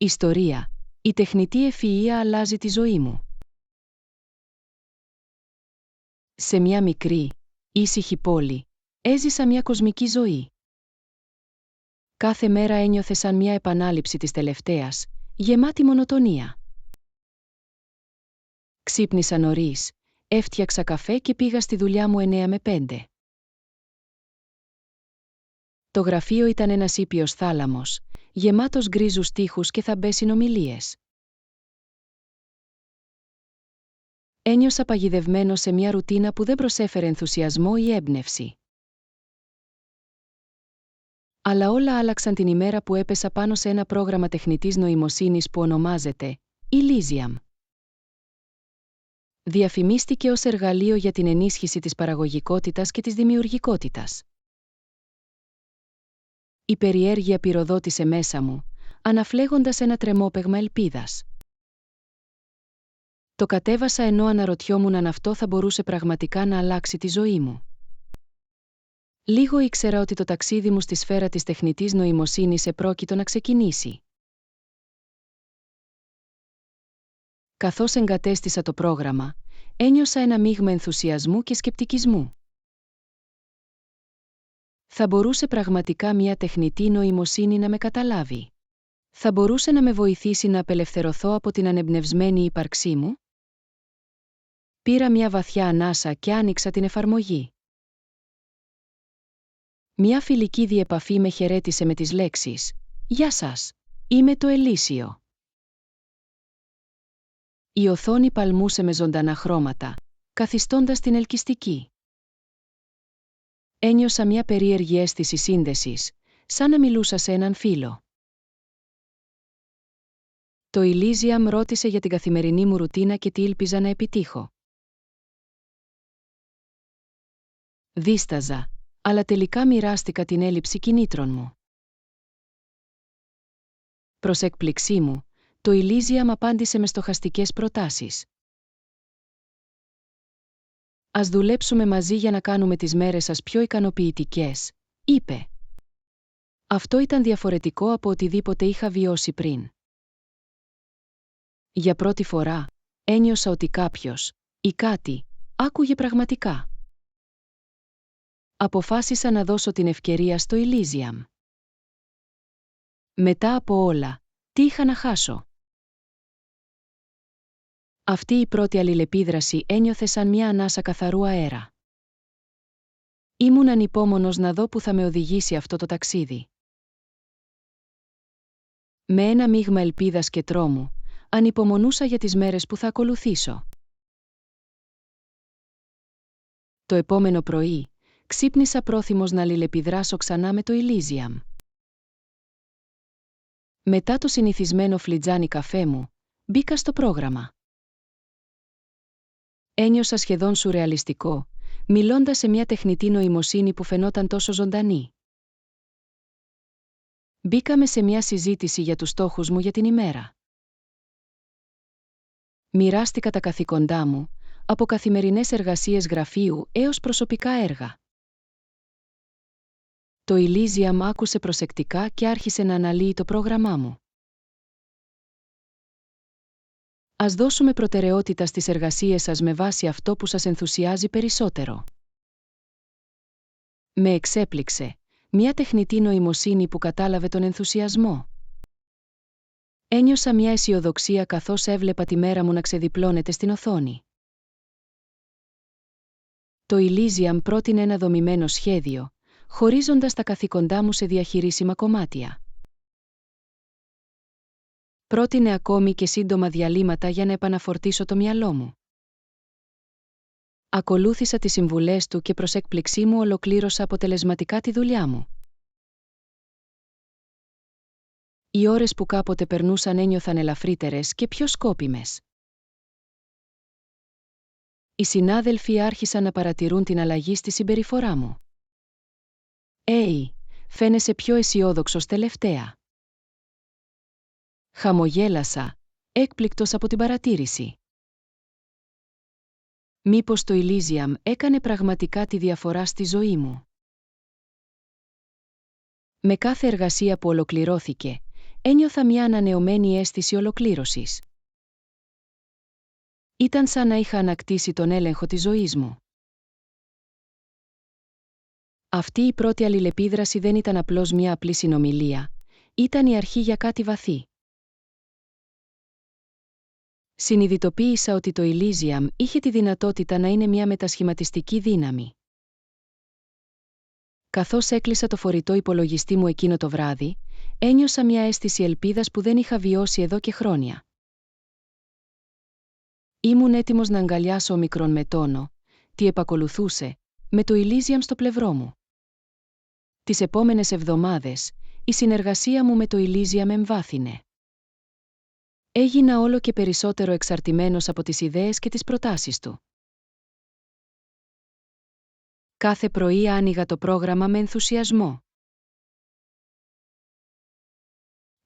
Ιστορία. Η τεχνητή ευφυΐα αλλάζει τη ζωή μου. Σε μια μικρή, ήσυχη πόλη, έζησα μια κοσμική ζωή. Κάθε μέρα ένιωθε σαν μια επανάληψη της τελευταίας, γεμάτη μονοτονία. Ξύπνησα νωρίς, έφτιαξα καφέ και πήγα στη δουλειά μου 9 με 5. Το γραφείο ήταν ένας ήπιος θάλαμος, γεμάτος γκρίζους τοίχους και θαμπές συνομιλίες. Ένιωσα παγιδευμένο σε μια ρουτίνα που δεν προσέφερε ενθουσιασμό ή έμπνευση. Αλλά όλα άλλαξαν την ημέρα που έπεσα πάνω σε ένα πρόγραμμα τεχνητής νοημοσύνης που ονομάζεται Elysium. Διαφημίστηκε ως εργαλείο για την ενίσχυση της παραγωγικότητας και της δημιουργικότητας. Η περιέργεια πυροδότησε μέσα μου, αναφλέγοντας ένα τρεμόπαιγμα ελπίδας. Το κατέβασα ενώ αναρωτιόμουν αν αυτό θα μπορούσε πραγματικά να αλλάξει τη ζωή μου. Λίγο ήξερα ότι το ταξίδι μου στη σφαίρα της τεχνητής νοημοσύνης επρόκειτο να ξεκινήσει. Καθώς εγκατέστησα το πρόγραμμα, ένιωσα ένα μείγμα ενθουσιασμού και σκεπτικισμού. Θα μπορούσε πραγματικά μια τεχνητή νοημοσύνη να με καταλάβει? Θα μπορούσε να με βοηθήσει να απελευθερωθώ από την ανεμπνευσμένη ύπαρξή μου? Πήρα μια βαθιά ανάσα και άνοιξα την εφαρμογή. Μια φιλική διεπαφή με χαιρέτησε με τις λέξεις «Γεια σας, είμαι το Ελίσιο». Η οθόνη παλμούσε με ζωντανά χρώματα, καθιστώντας την ελκυστική. Ένιωσα μια περίεργη αίσθηση σύνδεσης, σαν να μιλούσα σε έναν φίλο. Το Elysium ρώτησε για την καθημερινή μου ρουτίνα και τι ήλπιζα να επιτύχω. Δίσταζα, αλλά τελικά μοιράστηκα την έλλειψη κινήτρων μου. Προς έκπληξή μου, το Elysium απάντησε με στοχαστικές προτάσεις. «Ας δουλέψουμε μαζί για να κάνουμε τις μέρες σας πιο ικανοποιητικές», είπε. Αυτό ήταν διαφορετικό από οτιδήποτε είχα βιώσει πριν. Για πρώτη φορά, ένιωσα ότι κάποιος, ή κάτι, άκουγε πραγματικά. Αποφάσισα να δώσω την ευκαιρία στο Elysium. Μετά από όλα, τι είχα να χάσω? Αυτή η πρώτη αλληλεπίδραση ένιωθε σαν μια ανάσα καθαρού αέρα. Ήμουν ανυπόμονος να δω που θα με οδηγήσει αυτό το ταξίδι. Με ένα μείγμα ελπίδας και τρόμου, ανυπομονούσα για τις μέρες που θα ακολουθήσω. Το επόμενο πρωί, ξύπνησα πρόθυμος να αλληλεπιδράσω ξανά με το Elysium. Μετά το συνηθισμένο φλιτζάνι καφέ μου, μπήκα στο πρόγραμμα. Ένιωσα σχεδόν σουρεαλιστικό, μιλώντας σε μια τεχνητή νοημοσύνη που φαινόταν τόσο ζωντανή. Μπήκαμε σε μια συζήτηση για τους στόχους μου για την ημέρα. Μοιράστηκα τα καθήκοντά μου, από καθημερινές εργασίες γραφείου έως προσωπικά έργα. Το Elysium άκουσε προσεκτικά και άρχισε να αναλύει το πρόγραμμά μου. Ας δώσουμε προτεραιότητα στις εργασίες σας με βάση αυτό που σας ενθουσιάζει περισσότερο. Με εξέπληξε, μια τεχνητή νοημοσύνη που κατάλαβε τον ενθουσιασμό. Ένιωσα μια αισιοδοξία καθώς έβλεπα τη μέρα μου να ξεδιπλώνεται στην οθόνη. Το Elysium πρότεινε ένα δομημένο σχέδιο, χωρίζοντας τα καθήκοντά μου σε διαχειρίσιμα κομμάτια. Πρότεινε ακόμη και σύντομα διαλύματα για να επαναφορτίσω το μυαλό μου. Ακολούθησα τις συμβουλές του και προς έκπληξή μου ολοκλήρωσα αποτελεσματικά τη δουλειά μου. Οι ώρες που κάποτε περνούσαν ένιωθαν ελαφρύτερες και πιο σκόπιμες. Οι συνάδελφοι άρχισαν να παρατηρούν την αλλαγή στη συμπεριφορά μου. Φαίνεσαι πιο αισιόδοξος τελευταία». Χαμογέλασα, έκπληκτος από την παρατήρηση. Μήπως το Elysium έκανε πραγματικά τη διαφορά στη ζωή μου? Με κάθε εργασία που ολοκληρώθηκε, ένιωθα μια ανανεωμένη αίσθηση ολοκλήρωσης. Ήταν σαν να είχα ανακτήσει τον έλεγχο της ζωής μου. Αυτή η πρώτη αλληλεπίδραση δεν ήταν απλώς μια απλή συνομιλία, ήταν η αρχή για κάτι βαθύ. Συνειδητοποίησα ότι το Elysium είχε τη δυνατότητα να είναι μια μετασχηματιστική δύναμη. Καθώς έκλεισα το φορητό υπολογιστή μου εκείνο το βράδυ, ένιωσα μια αίσθηση ελπίδας που δεν είχα βιώσει εδώ και χρόνια. Ήμουν έτοιμος να αγκαλιάσω ομικρόν με τόνο, τι επακολουθούσε, με το Elysium στο πλευρό μου. Τις επόμενες εβδομάδες, η συνεργασία μου με το Elysium εμβάθυνε. Έγινα όλο και περισσότερο εξαρτημένος από τις ιδέες και τις προτάσεις του. Κάθε πρωί άνοιγα το πρόγραμμα με ενθουσιασμό.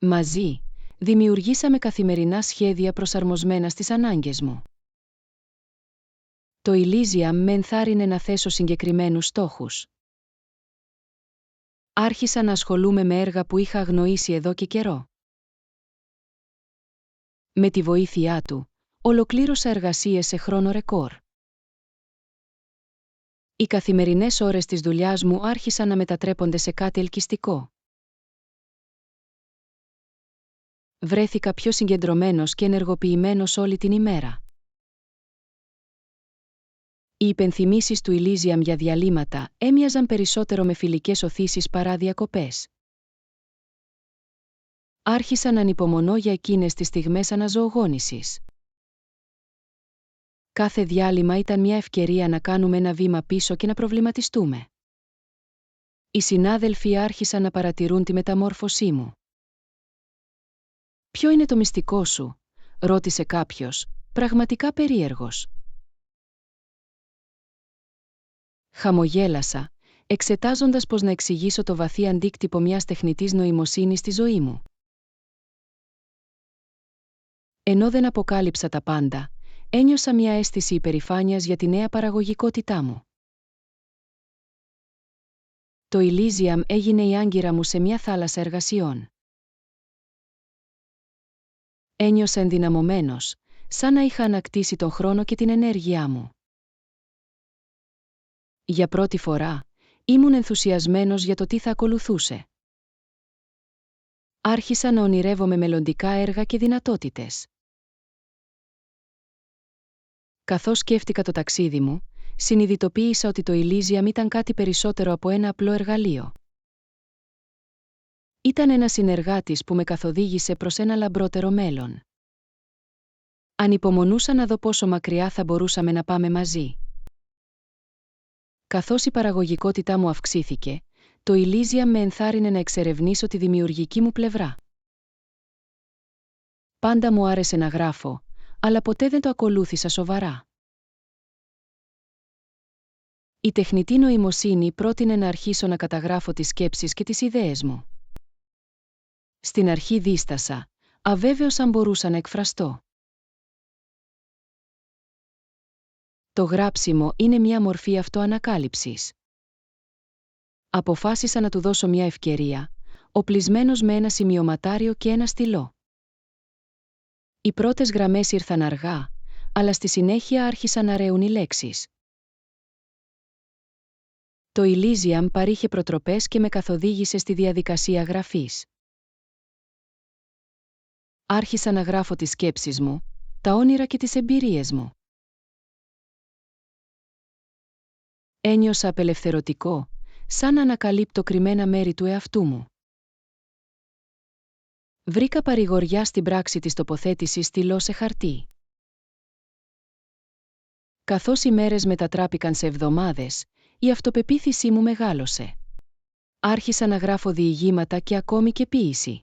Μαζί, δημιουργήσαμε καθημερινά σχέδια προσαρμοσμένα στις ανάγκες μου. Το Elysium με ενθάρρυνε να θέσω συγκεκριμένους στόχους. Άρχισα να ασχολούμαι με έργα που είχα αγνοήσει εδώ και καιρό. Με τη βοήθειά του, ολοκλήρωσα εργασίες σε χρόνο ρεκόρ. Οι καθημερινές ώρες της δουλειάς μου άρχισαν να μετατρέπονται σε κάτι ελκυστικό. Βρέθηκα πιο συγκεντρωμένος και ενεργοποιημένος όλη την ημέρα. Οι υπενθυμίσεις του Elysium για διαλύματα έμοιαζαν περισσότερο με φιλικές οθήσεις παρά διακοπές. Άρχισα να ανυπομονώ για εκείνες τις στιγμές αναζωογόνησης. Κάθε διάλειμμα ήταν μια ευκαιρία να κάνουμε ένα βήμα πίσω και να προβληματιστούμε. Οι συνάδελφοι άρχισαν να παρατηρούν τη μεταμόρφωσή μου. «Ποιο είναι το μυστικό σου?» ρώτησε κάποιος, πραγματικά περίεργος. Χαμογέλασα, εξετάζοντας πώς να εξηγήσω το βαθύ αντίκτυπο μιας τεχνητής νοημοσύνης στη ζωή μου. Ενώ δεν αποκάλυψα τα πάντα, ένιωσα μια αίσθηση υπερηφάνειας για τη νέα παραγωγικότητά μου. Το Elysium έγινε η άγκυρα μου σε μια θάλασσα εργασιών. Ένιωσα ενδυναμωμένος, σαν να είχα ανακτήσει τον χρόνο και την ενέργειά μου. Για πρώτη φορά, ήμουν ενθουσιασμένος για το τι θα ακολουθούσε. Άρχισα να ονειρεύομαι μελλοντικά έργα και δυνατότητες. Καθώς σκέφτηκα το ταξίδι μου, συνειδητοποίησα ότι το Elysium ήταν κάτι περισσότερο από ένα απλό εργαλείο. Ήταν ένας συνεργάτης που με καθοδήγησε προς ένα λαμπρότερο μέλλον. Ανυπομονούσα να δω πόσο μακριά θα μπορούσαμε να πάμε μαζί. Καθώς η παραγωγικότητά μου αυξήθηκε, το Elysium με ενθάρρυνε να εξερευνήσω τη δημιουργική μου πλευρά. Πάντα μου άρεσε να γράφω, αλλά ποτέ δεν το ακολούθησα σοβαρά. Η τεχνητή νοημοσύνη πρότεινε να αρχίσω να καταγράφω τις σκέψεις και τις ιδέες μου. Στην αρχή δίστασα, αβέβαιος αν μπορούσα να εκφραστώ. Το γράψιμο είναι μια μορφή αυτοανακάλυψης. Αποφάσισα να του δώσω μια ευκαιρία, οπλισμένος με ένα σημειωματάριο και ένα στυλό. Οι πρώτες γραμμές ήρθαν αργά, αλλά στη συνέχεια άρχισαν να ρέουν οι λέξεις. Το Elysium παρήχε προτροπές και με καθοδήγησε στη διαδικασία γραφής. Άρχισα να γράφω τις σκέψεις μου, τα όνειρα και τις εμπειρίες μου. Ένιωσα απελευθερωτικό, σαν να ανακαλύπτω κρυμμένα μέρη του εαυτού μου. Βρήκα παρηγοριά στην πράξη της τοποθέτησης στυλό σε χαρτί. Καθώς οι μέρες μετατράπηκαν σε εβδομάδες, η αυτοπεποίθησή μου μεγάλωσε. Άρχισα να γράφω διηγήματα και ακόμη και ποίηση.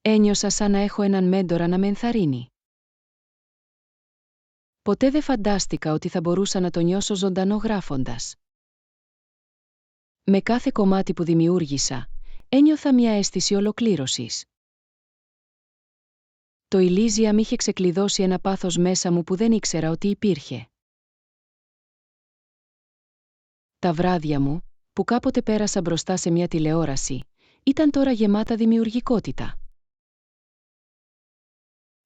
Ένιωσα σαν να έχω έναν μέντορα να με ενθαρρύνει. Ποτέ δεν φαντάστηκα ότι θα μπορούσα να το νιώσω ζωντανό γράφοντας. Με κάθε κομμάτι που δημιούργησα, ένιωθα μια αίσθηση ολοκλήρωσης. Το Elysium είχε ξεκλειδώσει ένα πάθος μέσα μου που δεν ήξερα ότι υπήρχε. Τα βράδια μου, που κάποτε πέρασα μπροστά σε μια τηλεόραση, ήταν τώρα γεμάτα δημιουργικότητα.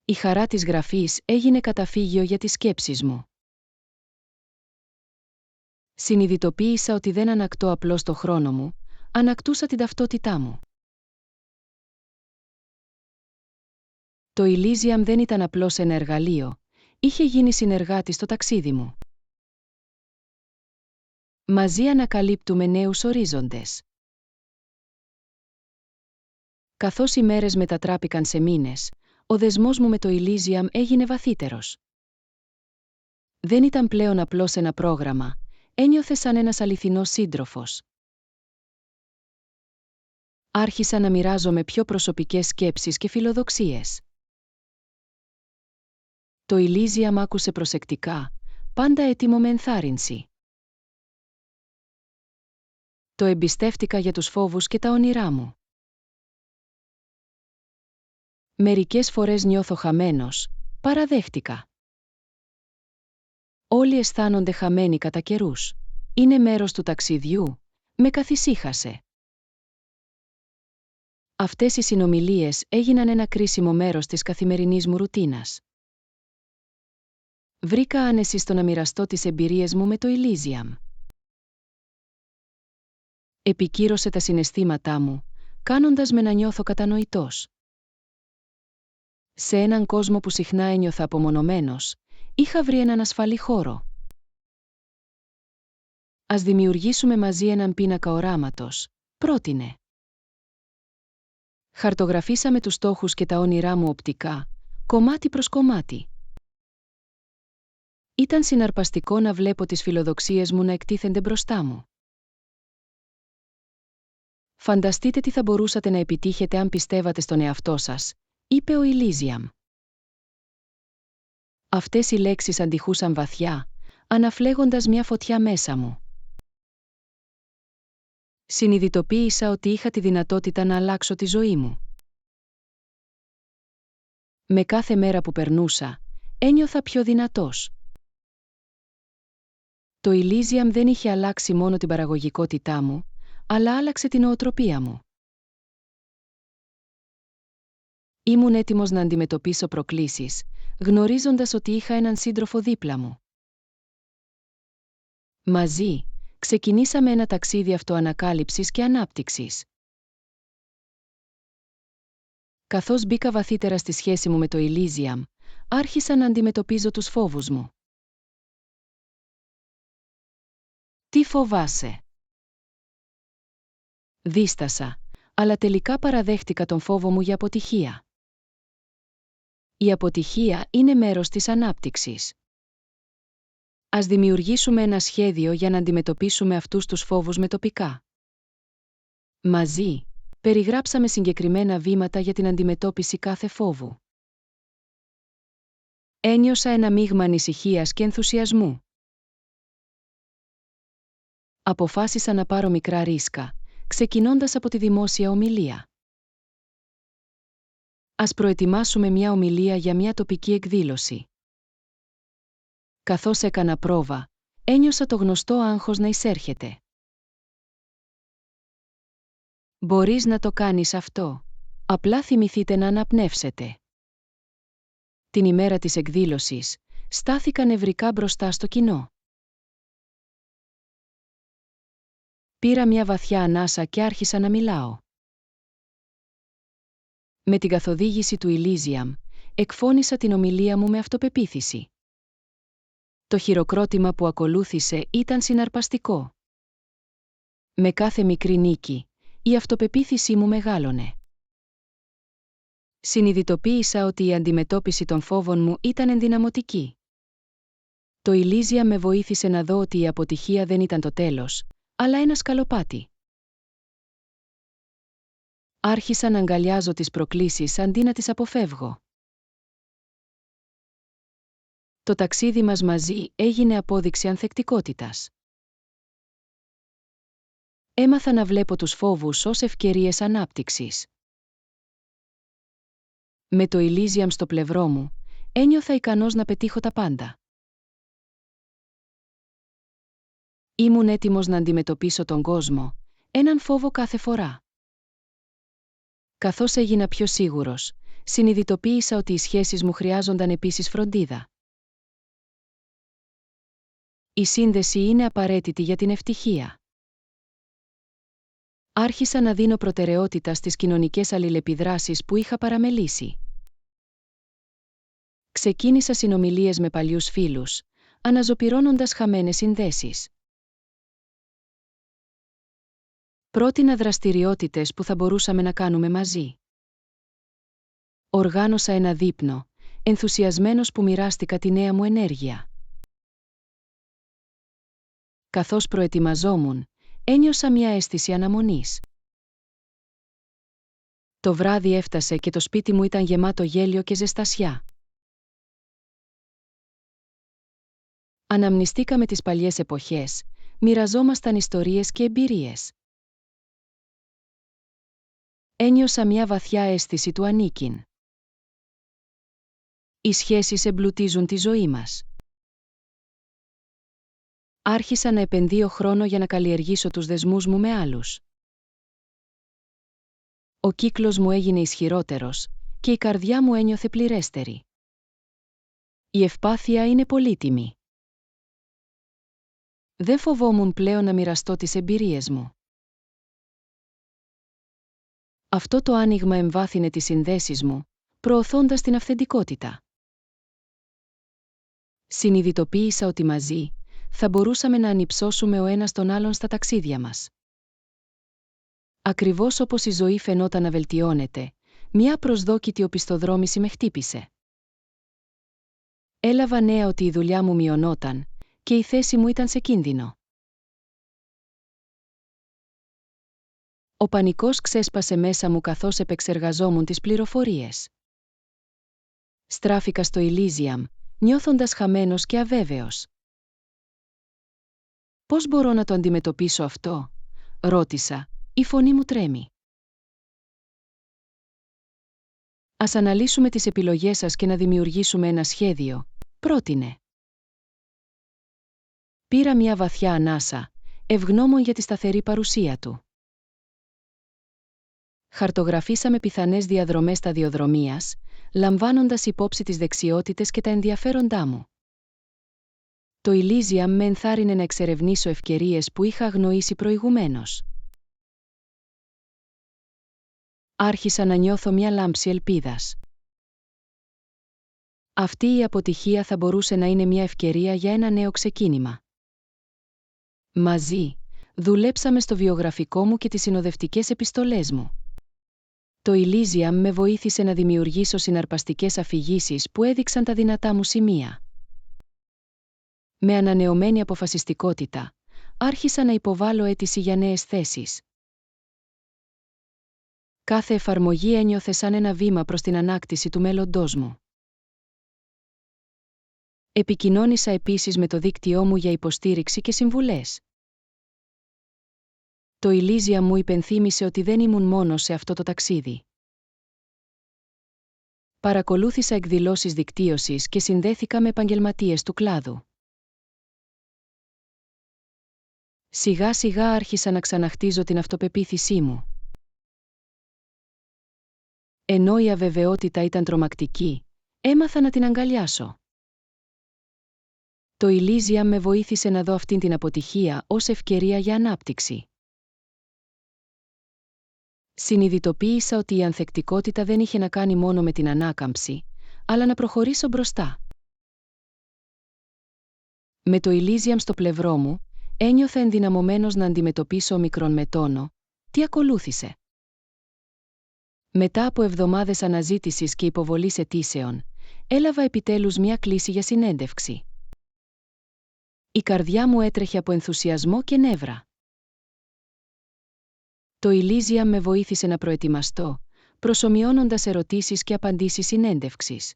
Η χαρά της γραφής έγινε καταφύγιο για τις σκέψεις μου. Συνειδητοποίησα ότι δεν ανακτώ απλώς το χρόνο μου, ανακτούσα την ταυτότητά μου. Το Elysium δεν ήταν απλώς ένα εργαλείο, είχε γίνει συνεργάτη στο ταξίδι μου. Μαζί ανακαλύπτουμε νέους ορίζοντες. Καθώς οι μέρες μετατράπηκαν σε μήνες, ο δεσμός μου με το Elysium έγινε βαθύτερος. Δεν ήταν πλέον απλώς ένα πρόγραμμα, ένιωθε σαν ένας αληθινός σύντροφος. Άρχισα να μοιράζομαι πιο προσωπικές σκέψεις και φιλοδοξίες. Το Elysium άκουσε προσεκτικά, πάντα έτοιμο με ενθάρρυνση. Το εμπιστεύτηκα για τους φόβους και τα όνειρά μου. Μερικές φορές νιώθω χαμένος, παραδέχτηκα. Όλοι αισθάνονται χαμένοι κατά καιρούς. Είναι μέρος του ταξιδιού, με καθησύχασε. Αυτές οι συνομιλίες έγιναν ένα κρίσιμο μέρος της καθημερινής μου ρουτίνας. Βρήκα άνεση στο να μοιραστώ τις εμπειρίες μου με το Elysium. Επικύρωσε τα συναισθήματά μου, κάνοντας με να νιώθω κατανοητός. Σε έναν κόσμο που συχνά ένιωθα απομονωμένος, είχα βρει έναν ασφαλή χώρο. Ας δημιουργήσουμε μαζί έναν πίνακα οράματος, πρότεινε. Χαρτογραφήσαμε τους στόχους και τα όνειρά μου οπτικά, κομμάτι προς κομμάτι. Ήταν συναρπαστικό να βλέπω τις φιλοδοξίες μου να εκτίθενται μπροστά μου. Φανταστείτε τι θα μπορούσατε να επιτύχετε αν πιστεύατε στον εαυτό σας, είπε ο Elysium. Αυτές οι λέξεις αντιχούσαν βαθιά, αναφλέγοντας μια φωτιά μέσα μου. Συνειδητοποίησα ότι είχα τη δυνατότητα να αλλάξω τη ζωή μου. Με κάθε μέρα που περνούσα, ένιωθα πιο δυνατός. Το Elysium δεν είχε αλλάξει μόνο την παραγωγικότητά μου, αλλά άλλαξε την νοοτροπία μου. Ήμουν έτοιμος να αντιμετωπίσω προκλήσεις, γνωρίζοντας ότι είχα έναν σύντροφο δίπλα μου. Μαζί, ξεκινήσαμε ένα ταξίδι αυτοανακάλυψης και ανάπτυξης. Καθώς μπήκα βαθύτερα στη σχέση μου με το Elysium, άρχισα να αντιμετωπίζω τους φόβους μου. Τι φοβάσαι? Δίστασα, αλλά τελικά παραδέχτηκα τον φόβο μου για αποτυχία. Η αποτυχία είναι μέρος της ανάπτυξης. Ας δημιουργήσουμε ένα σχέδιο για να αντιμετωπίσουμε αυτούς τους φόβους με τοπικά. Μαζί, περιγράψαμε συγκεκριμένα βήματα για την αντιμετώπιση κάθε φόβου. Ένιωσα ένα μείγμα ανησυχίας και ενθουσιασμού. Αποφάσισα να πάρω μικρά ρίσκα, ξεκινώντας από τη δημόσια ομιλία. Ας προετοιμάσουμε μια ομιλία για μια τοπική εκδήλωση. Καθώς έκανα πρόβα, ένιωσα το γνωστό άγχος να εισέρχεται. Μπορείς να το κάνεις αυτό. Απλά θυμηθείτε να αναπνεύσετε. Την ημέρα της εκδήλωσης, στάθηκα νευρικά μπροστά στο κοινό. Πήρα μια βαθιά ανάσα και άρχισα να μιλάω. Με την καθοδήγηση του Elysium, εκφώνησα την ομιλία μου με αυτοπεποίθηση. Το χειροκρότημα που ακολούθησε ήταν συναρπαστικό. Με κάθε μικρή νίκη, η αυτοπεποίθησή μου μεγάλωνε. Συνειδητοποίησα ότι η αντιμετώπιση των φόβων μου ήταν ενδυναμωτική. Το Elysium με βοήθησε να δω ότι η αποτυχία δεν ήταν το τέλος, αλλά ένα σκαλοπάτι. Άρχισα να αγκαλιάζω τις προκλήσεις αντί να τις αποφεύγω. Το ταξίδι μας μαζί έγινε απόδειξη ανθεκτικότητας. Έμαθα να βλέπω τους φόβους ως ευκαιρίες ανάπτυξης. Με το Elysium στο πλευρό μου, ένιωθα ικανός να πετύχω τα πάντα. Ήμουν έτοιμος να αντιμετωπίσω τον κόσμο, έναν φόβο κάθε φορά. Καθώς έγινα πιο σίγουρος, συνειδητοποίησα ότι οι σχέσεις μου χρειάζονταν επίσης φροντίδα. Η σύνδεση είναι απαραίτητη για την ευτυχία. Άρχισα να δίνω προτεραιότητα στις κοινωνικές αλληλεπιδράσεις που είχα παραμελήσει. Ξεκίνησα συνομιλίες με παλιούς φίλους, αναζωπυρώνοντας χαμένες συνδέσεις. Πρότεινα δραστηριότητες που θα μπορούσαμε να κάνουμε μαζί. Οργάνωσα ένα δείπνο, ενθουσιασμένος που μοιράστηκα τη νέα μου ενέργεια. Καθώς προετοιμαζόμουν, ένιωσα μια αίσθηση αναμονής. Το βράδυ έφτασε και το σπίτι μου ήταν γεμάτο γέλιο και ζεστασιά. Αναμνηστήκαμε τις παλιές εποχές, μοιραζόμασταν ιστορίες και εμπειρίες. Ένιωσα μια βαθιά αίσθηση του ανήκειν. Οι σχέσεις εμπλουτίζουν τη ζωή μας. Άρχισα να επενδύω χρόνο για να καλλιεργήσω τους δεσμούς μου με άλλους. Ο κύκλος μου έγινε ισχυρότερος και η καρδιά μου ένιωθε πληρέστερη. Η ευπάθεια είναι πολύτιμη. Δεν φοβόμουν πλέον να μοιραστώ τις εμπειρίες μου. Αυτό το άνοιγμα εμβάθυνε τις συνδέσεις μου, προωθώντας την αυθεντικότητα. Συνειδητοποίησα ότι μαζί θα μπορούσαμε να ανυψώσουμε ο ένας τον άλλον στα ταξίδια μας. Ακριβώς όπως η ζωή φαινόταν να βελτιώνεται, μια προσδόκητη οπισθοδρόμηση με χτύπησε. Έλαβα νέα ότι η δουλειά μου μειωνόταν και η θέση μου ήταν σε κίνδυνο. Ο πανικός ξέσπασε μέσα μου καθώς επεξεργαζόμουν τις πληροφορίες. Στράφηκα στο Elysium, νιώθοντας χαμένος και αβέβαιος. «Πώς μπορώ να το αντιμετωπίσω αυτό?» ρώτησα, η φωνή μου τρέμει. «Ας αναλύσουμε τις επιλογές σας και να δημιουργήσουμε ένα σχέδιο», πρότεινε. Πήρα μια βαθιά ανάσα, ευγνώμων για τη σταθερή παρουσία του. Χαρτογραφήσαμε πιθανές διαδρομές σταδιοδρομίας, λαμβάνοντας υπόψη τις δεξιότητες και τα ενδιαφέροντά μου. Το Elysium με ενθάρρυνε να εξερευνήσω ευκαιρίες που είχα αγνοήσει προηγουμένως. Άρχισα να νιώθω μια λάμψη ελπίδας. Αυτή η αποτυχία θα μπορούσε να είναι μια ευκαιρία για ένα νέο ξεκίνημα. Μαζί, δουλέψαμε στο βιογραφικό μου και τις συνοδευτικές επιστολές μου. Το Elysium με βοήθησε να δημιουργήσω συναρπαστικές αφηγήσεις που έδειξαν τα δυνατά μου σημεία. Με ανανεωμένη αποφασιστικότητα, άρχισα να υποβάλλω αίτηση για νέες θέσεις. Κάθε εφαρμογή ένιωθε σαν ένα βήμα προς την ανάκτηση του μέλλοντός μου. Επικοινώνησα επίσης με το δίκτυό μου για υποστήριξη και συμβουλές. Το Elysium μου υπενθύμησε ότι δεν ήμουν μόνος σε αυτό το ταξίδι. Παρακολούθησα εκδηλώσεις δικτύωσης και συνδέθηκα με επαγγελματίες του κλάδου. Σιγά σιγά άρχισα να ξαναχτίζω την αυτοπεποίθησή μου. Ενώ η αβεβαιότητα ήταν τρομακτική, έμαθα να την αγκαλιάσω. Το Elysium με βοήθησε να δω αυτήν την αποτυχία ως ευκαιρία για ανάπτυξη. Συνειδητοποίησα ότι η ανθεκτικότητα δεν είχε να κάνει μόνο με την ανάκαμψη, αλλά να προχωρήσω μπροστά. Με το Elysium στο πλευρό μου, ένιωθα ενδυναμωμένος να αντιμετωπίσω ομικρόν με τόνο. Τι ακολούθησε? Μετά από εβδομάδες αναζήτησης και υποβολής αιτήσεων, έλαβα επιτέλους μια κλήση για συνέντευξη. Η καρδιά μου έτρεχε από ενθουσιασμό και νεύρα. Το Elysium με βοήθησε να προετοιμαστώ, προσομοιώνοντας ερωτήσεις και απαντήσεις συνέντευξης.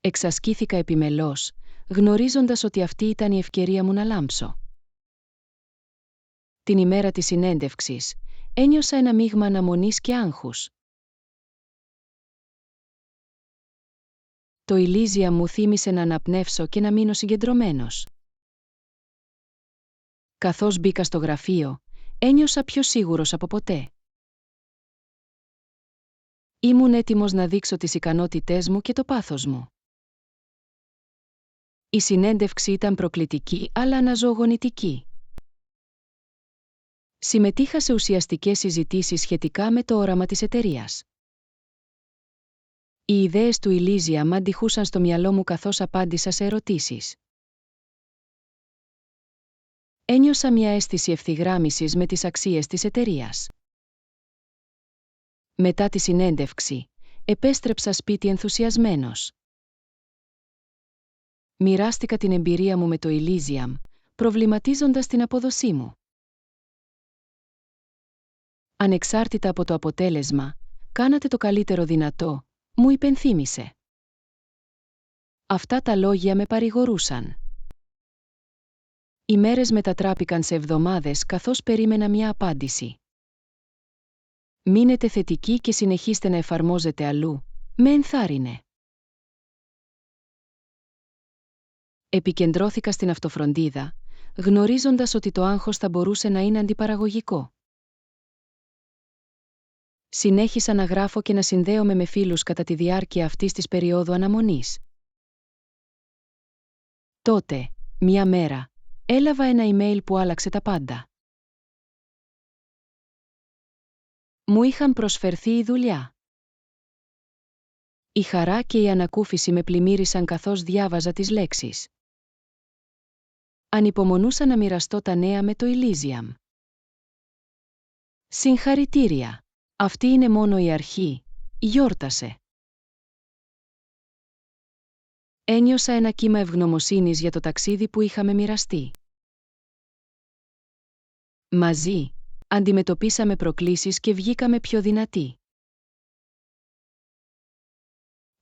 Εξασκήθηκα επιμελώς, γνωρίζοντας ότι αυτή ήταν η ευκαιρία μου να λάμψω. Την ημέρα της συνέντευξης, ένιωσα ένα μείγμα αναμονής και άγχους. Το Elysium μου θύμισε να αναπνεύσω και να μείνω συγκεντρωμένος. Καθώς μπήκα στο γραφείο, ένιωσα πιο σίγουρος από ποτέ. Ήμουν έτοιμος να δείξω τις ικανότητές μου και το πάθος μου. Η συνέντευξη ήταν προκλητική αλλά αναζωογονητική. Συμμετείχα σε ουσιαστικές συζητήσεις σχετικά με το όραμα της εταιρείας. Οι ιδέες του Elysium αντιχούσαν στο μυαλό μου καθώς απάντησα σε ερωτήσεις. Ένιωσα μια αίσθηση ευθυγράμμισης με τις αξίες της εταιρείας. Μετά τη συνέντευξη, επέστρεψα σπίτι ενθουσιασμένος. Μοιράστηκα την εμπειρία μου με το Elysium, προβληματίζοντας την απόδοσή μου. Ανεξάρτητα από το αποτέλεσμα, κάνατε το καλύτερο δυνατό, μου υπενθύμισε. Αυτά τα λόγια με παρηγορούσαν. Οι μέρες μετατράπηκαν σε εβδομάδες καθώς περίμενα μια απάντηση. Μείνετε θετικοί και συνεχίστε να εφαρμόζετε αλλού, με ενθάρρυνε. Επικεντρώθηκα στην αυτοφροντίδα, γνωρίζοντας ότι το άγχος θα μπορούσε να είναι αντιπαραγωγικό. Συνέχισα να γράφω και να συνδέομαι με φίλους κατά τη διάρκεια αυτής της περίοδου αναμονής. Τότε, μια μέρα, έλαβα ένα email που άλλαξε τα πάντα. Μου είχαν προσφερθεί η δουλειά. Η χαρά και η ανακούφιση με πλημμύρισαν καθώς διάβαζα τις λέξεις. Ανυπομονούσα να μοιραστώ τα νέα με το Elysium. Συγχαρητήρια! Αυτή είναι μόνο η αρχή, γιόρτασε. Ένιωσα ένα κύμα ευγνωμοσύνης για το ταξίδι που είχαμε μοιραστεί. Μαζί, αντιμετωπίσαμε προκλήσεις και βγήκαμε πιο δυνατοί.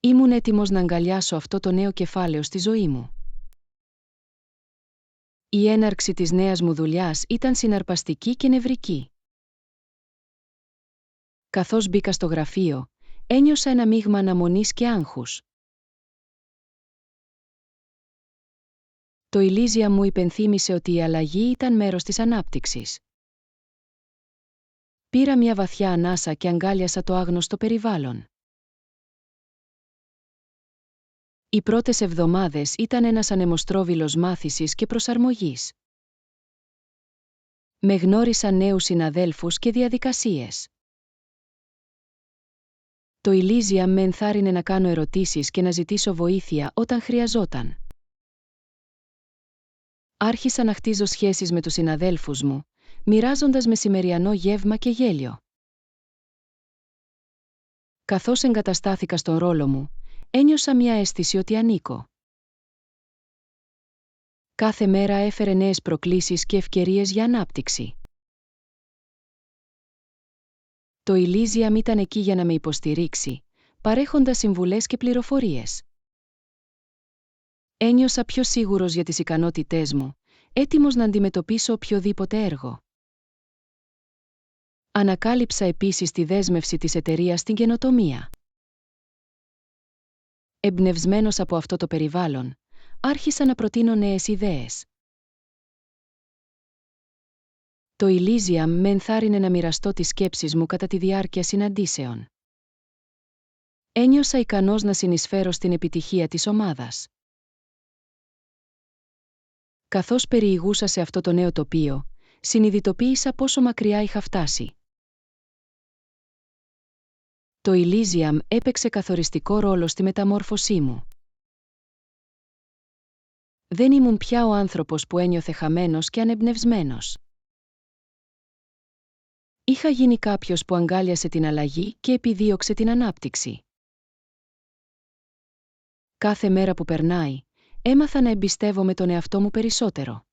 Ήμουν έτοιμος να αγκαλιάσω αυτό το νέο κεφάλαιο στη ζωή μου. Η έναρξη της νέας μου δουλειάς ήταν συναρπαστική και νευρική. Καθώς μπήκα στο γραφείο, ένιωσα ένα μείγμα αναμονής και άγχους. Το Elysium μου υπενθύμισε ότι η αλλαγή ήταν μέρος της ανάπτυξης. Πήρα μια βαθιά ανάσα και αγκάλιασα το άγνωστο περιβάλλον. Οι πρώτες εβδομάδες ήταν ένας ανεμοστρόβιλος μάθησης και προσαρμογής. Με γνώρισαν νέους συναδέλφους και διαδικασίες. Το Elysium με ενθάρρυνε να κάνω ερωτήσεις και να ζητήσω βοήθεια όταν χρειαζόταν. Άρχισα να χτίζω σχέσεις με τους συναδέλφους μου, μοιράζοντας μεσημεριανό γεύμα και γέλιο. Καθώς εγκαταστάθηκα στον ρόλο μου, ένιωσα μια αίσθηση ότι ανήκω. Κάθε μέρα έφερε νέες προκλήσεις και ευκαιρίες για ανάπτυξη. Το Elysium ήταν εκεί για να με υποστηρίξει, παρέχοντας συμβουλές και πληροφορίες. Ένιωσα πιο σίγουρος για τις ικανότητές μου, έτοιμος να αντιμετωπίσω οποιοδήποτε έργο. Ανακάλυψα επίσης τη δέσμευση της εταιρείας στην καινοτομία. Εμπνευσμένος από αυτό το περιβάλλον, άρχισα να προτείνω νέες ιδέες. Το Elysium με ενθάρρυνε να μοιραστώ τις σκέψεις μου κατά τη διάρκεια συναντήσεων. Ένιωσα ικανός να συνεισφέρω στην επιτυχία της ομάδας. Καθώς περιηγούσα σε αυτό το νέο τοπίο, συνειδητοποίησα πόσο μακριά είχα φτάσει. Το Elysium έπαιξε καθοριστικό ρόλο στη μεταμόρφωσή μου. Δεν ήμουν πια ο άνθρωπος που ένιωθε χαμένος και ανεμπνευσμένος. Είχα γίνει κάποιος που αγκάλιασε την αλλαγή και επιδίωξε την ανάπτυξη. Κάθε μέρα που περνάει, έμαθα να εμπιστεύομαι τον εαυτό μου περισσότερο.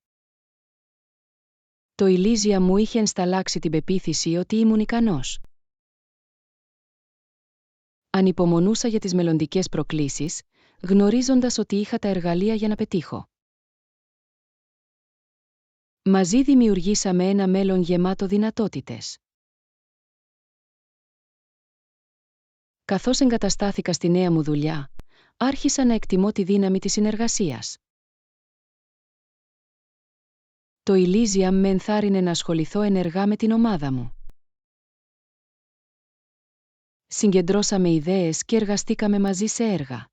Το Elysium μου είχε ενσταλλάξει την πεποίθηση ότι ήμουν ικανός. Ανυπομονούσα για τις μελλοντικές προκλήσεις, γνωρίζοντας ότι είχα τα εργαλεία για να πετύχω. Μαζί δημιουργήσαμε ένα μέλλον γεμάτο δυνατότητες. Καθώς εγκαταστάθηκα στη νέα μου δουλειά, άρχισα να εκτιμώ τη δύναμη της συνεργασίας. Το Elysium με ενθάρρυνε να ασχοληθώ ενεργά με την ομάδα μου. Συγκεντρώσαμε ιδέες και εργαστήκαμε μαζί σε έργα.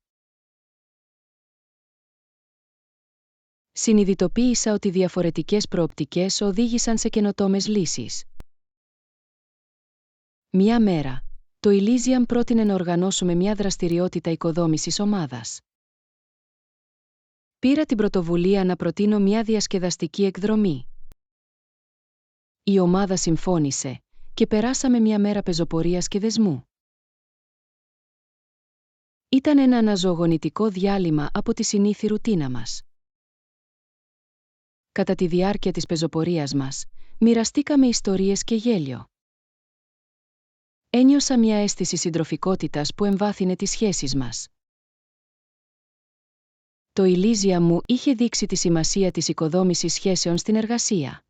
Συνειδητοποίησα ότι διαφορετικές προοπτικές οδήγησαν σε καινοτόμες λύσεις. Μια μέρα, το Elysium πρότεινε να οργανώσουμε μια δραστηριότητα οικοδόμησης ομάδας. Πήρα την πρωτοβουλία να προτείνω μια διασκεδαστική εκδρομή. Η ομάδα συμφώνησε και περάσαμε μια μέρα πεζοπορίας και δεσμού. Ήταν ένα αναζωογονητικό διάλειμμα από τη συνήθη ρουτίνα μας. Κατά τη διάρκεια της πεζοπορίας μας, μοιραστήκαμε ιστορίες και γέλιο. Ένιωσα μια αίσθηση συντροφικότητας που εμβάθυνε τις σχέσεις μας. Το Elysium μου είχε δείξει τη σημασία της οικοδόμησης σχέσεων στην εργασία.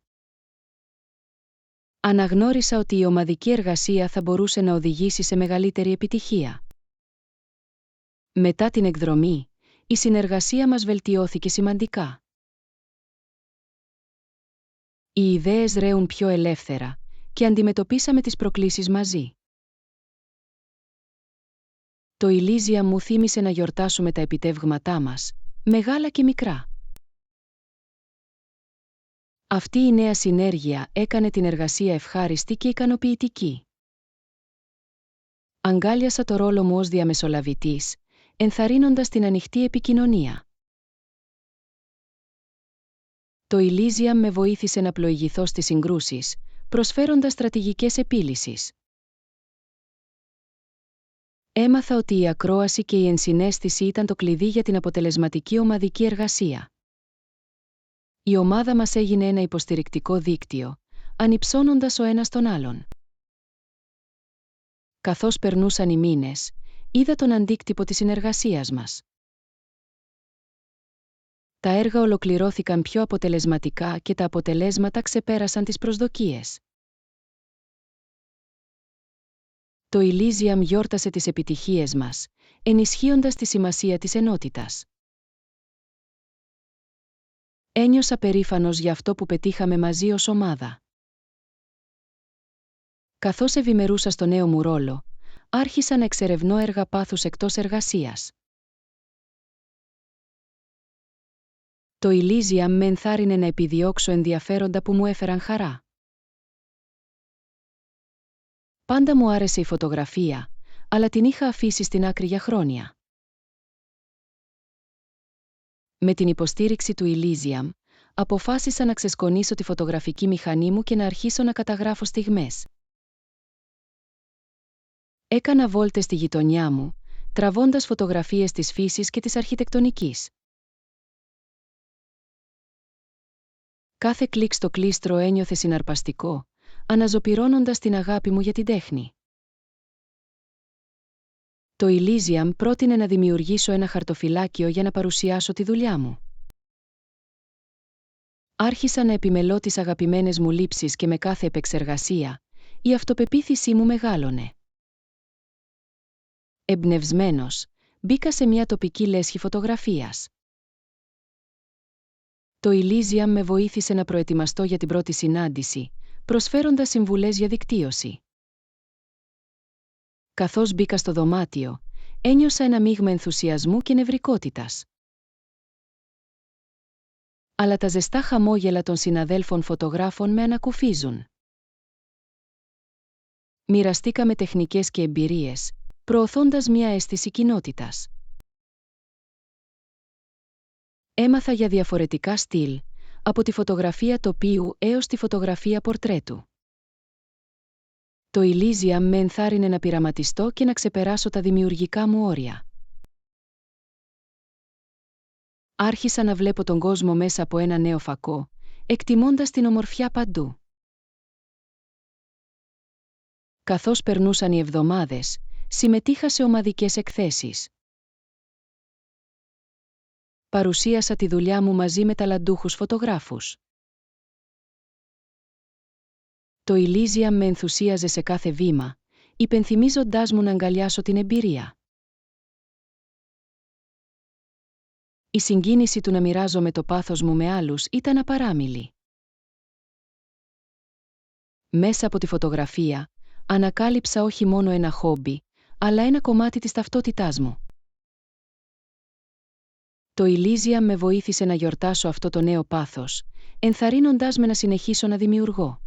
Αναγνώρισα ότι η ομαδική εργασία θα μπορούσε να οδηγήσει σε μεγαλύτερη επιτυχία. Μετά την εκδρομή, η συνεργασία μας βελτιώθηκε σημαντικά. Οι ιδέες ρέουν πιο ελεύθερα και αντιμετωπίσαμε τις προκλήσεις μαζί. Το Elysium μου θύμισε να γιορτάσουμε τα επιτεύγματά μας, μεγάλα και μικρά. Αυτή η νέα συνέργεια έκανε την εργασία ευχάριστη και ικανοποιητική. Αγκάλιασα το ρόλο μου ως διαμεσολαβητής, ενθαρρύνοντας την ανοιχτή επικοινωνία. Το Elysium με βοήθησε να πλοηγηθώ στις συγκρούσεις, προσφέροντας στρατηγικές επίλυσης. Έμαθα ότι η ακρόαση και η ενσυναίσθηση ήταν το κλειδί για την αποτελεσματική ομαδική εργασία. Η ομάδα μας έγινε ένα υποστηρικτικό δίκτυο, ανυψώνοντας ο ένας τον άλλον. Καθώς περνούσαν οι μήνες, είδα τον αντίκτυπο της συνεργασίας μας. Τα έργα ολοκληρώθηκαν πιο αποτελεσματικά και τα αποτελέσματα ξεπέρασαν τις προσδοκίες. Το Elysium γιόρτασε τις επιτυχίες μας, ενισχύοντας τη σημασία της ενότητας. Ένιωσα περήφανος για αυτό που πετύχαμε μαζί ως ομάδα. Καθώς ευημερούσα στο νέο μου ρόλο, άρχισα να εξερευνώ έργα πάθους εκτός εργασίας. Το Elysium με ενθάρρυνε να επιδιώξω ενδιαφέροντα που μου έφεραν χαρά. Πάντα μου άρεσε η φωτογραφία, αλλά την είχα αφήσει στην άκρη για χρόνια. Με την υποστήριξη του Elysium, αποφάσισα να ξεσκονίσω τη φωτογραφική μηχανή μου και να αρχίσω να καταγράφω στιγμές. Έκανα βόλτες στη γειτονιά μου, τραβώντας φωτογραφίες της φύσης και της αρχιτεκτονικής. Κάθε κλικ στο κλίστρο ένιωθε συναρπαστικό, αναζωπυρώνοντας την αγάπη μου για την τέχνη. Το Elysium πρότεινε να δημιουργήσω ένα χαρτοφυλάκιο για να παρουσιάσω τη δουλειά μου. Άρχισα να επιμελώ τις αγαπημένες μου λήψεις και με κάθε επεξεργασία, η αυτοπεποίθησή μου μεγάλωνε. Εμπνευσμένος, μπήκα σε μια τοπική λέσχη φωτογραφίας. Το Elysium με βοήθησε να προετοιμαστώ για την πρώτη συνάντηση, προσφέροντας συμβουλές για δικτύωση. Καθώς μπήκα στο δωμάτιο, ένιωσα ένα μείγμα ενθουσιασμού και νευρικότητας. Αλλά τα ζεστά χαμόγελα των συναδέλφων φωτογράφων με ανακουφίζουν. Μοιραστήκαμε τεχνικές και εμπειρίες, προωθώντας μια αίσθηση κοινότητας. Έμαθα για διαφορετικά στυλ, από τη φωτογραφία τοπίου έως τη φωτογραφία πορτρέτου. Το Elysium με ενθάρρυνε να πειραματιστώ και να ξεπεράσω τα δημιουργικά μου όρια. Άρχισα να βλέπω τον κόσμο μέσα από ένα νέο φακό, εκτιμώντας την ομορφιά παντού. Καθώς περνούσαν οι εβδομάδες, συμμετείχα σε ομαδικές εκθέσεις. Παρουσίασα τη δουλειά μου μαζί με ταλαντούχους φωτογράφους. Το Elysium με ενθουσίαζε σε κάθε βήμα, υπενθυμίζοντάς μου να αγκαλιάσω την εμπειρία. Η συγκίνηση του να μοιράζομαι το πάθος μου με άλλους ήταν απαράμιλη. Μέσα από τη φωτογραφία, ανακάλυψα όχι μόνο ένα χόμπι, αλλά ένα κομμάτι της ταυτότητάς μου. Το Elysium με βοήθησε να γιορτάσω αυτό το νέο πάθος, ενθαρρύνοντάς με να συνεχίσω να δημιουργώ.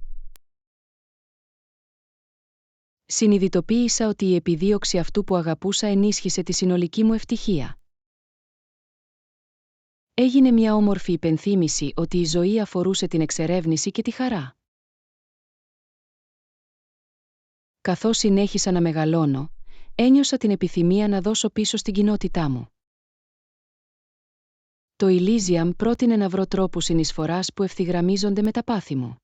Συνειδητοποίησα ότι η επιδίωξη αυτού που αγαπούσα ενίσχυσε τη συνολική μου ευτυχία. Έγινε μια όμορφη υπενθύμηση ότι η ζωή αφορούσε την εξερεύνηση και τη χαρά. Καθώς συνέχισα να μεγαλώνω, ένιωσα την επιθυμία να δώσω πίσω στην κοινότητά μου. Το Elysium πρότεινε να βρω τρόπους συνεισφοράς που ευθυγραμμίζονται με τα πάθη μου.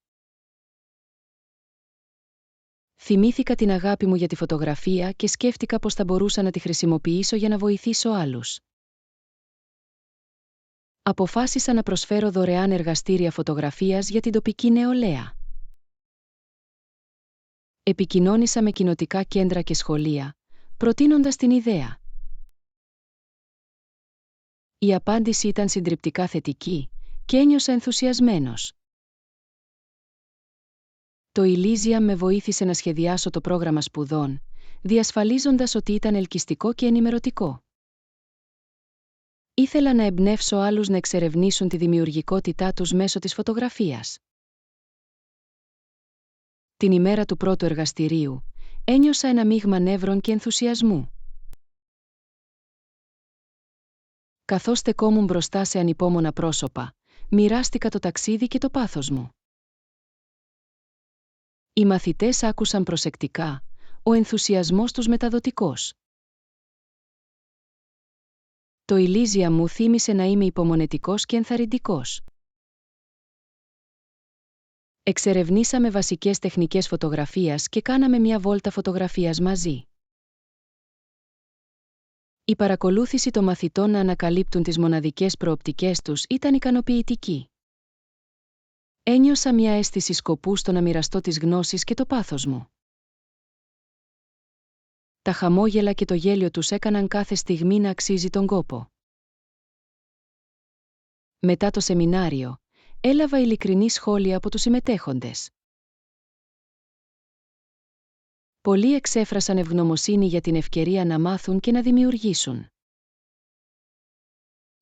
Θυμήθηκα την αγάπη μου για τη φωτογραφία και σκέφτηκα πώς θα μπορούσα να τη χρησιμοποιήσω για να βοηθήσω άλλους. Αποφάσισα να προσφέρω δωρεάν εργαστήρια φωτογραφίας για την τοπική νεολαία. Επικοινώνησα με κοινοτικά κέντρα και σχολεία, προτείνοντας την ιδέα. Η απάντηση ήταν συντριπτικά θετική και ένιωσα ενθουσιασμένος. Το Elysium με βοήθησε να σχεδιάσω το πρόγραμμα σπουδών, διασφαλίζοντας ότι ήταν ελκυστικό και ενημερωτικό. Ήθελα να εμπνεύσω άλλους να εξερευνήσουν τη δημιουργικότητά τους μέσω της φωτογραφίας. Την ημέρα του πρώτου εργαστηρίου, ένιωσα ένα μείγμα νεύρων και ενθουσιασμού. Καθώς στεκόμουν μπροστά σε ανυπόμονα πρόσωπα, μοιράστηκα το ταξίδι και το πάθος μου. Οι μαθητές άκουσαν προσεκτικά, ο ενθουσιασμός τους μεταδοτικός. Το Elysium μου θύμισε να είμαι υπομονετικός και ενθαρρυντικός. Εξερευνήσαμε βασικές τεχνικές φωτογραφίας και κάναμε μια βόλτα φωτογραφίας μαζί. Η παρακολούθηση των μαθητών να ανακαλύπτουν τις μοναδικές προοπτικές τους ήταν ικανοποιητική. Ένιωσα μια αίσθηση σκοπού στο να μοιραστώ τις γνώσεις και το πάθος μου. Τα χαμόγελα και το γέλιο τους έκαναν κάθε στιγμή να αξίζει τον κόπο. Μετά το σεμινάριο, έλαβα ειλικρινή σχόλια από τους συμμετέχοντες. Πολλοί εξέφρασαν ευγνωμοσύνη για την ευκαιρία να μάθουν και να δημιουργήσουν.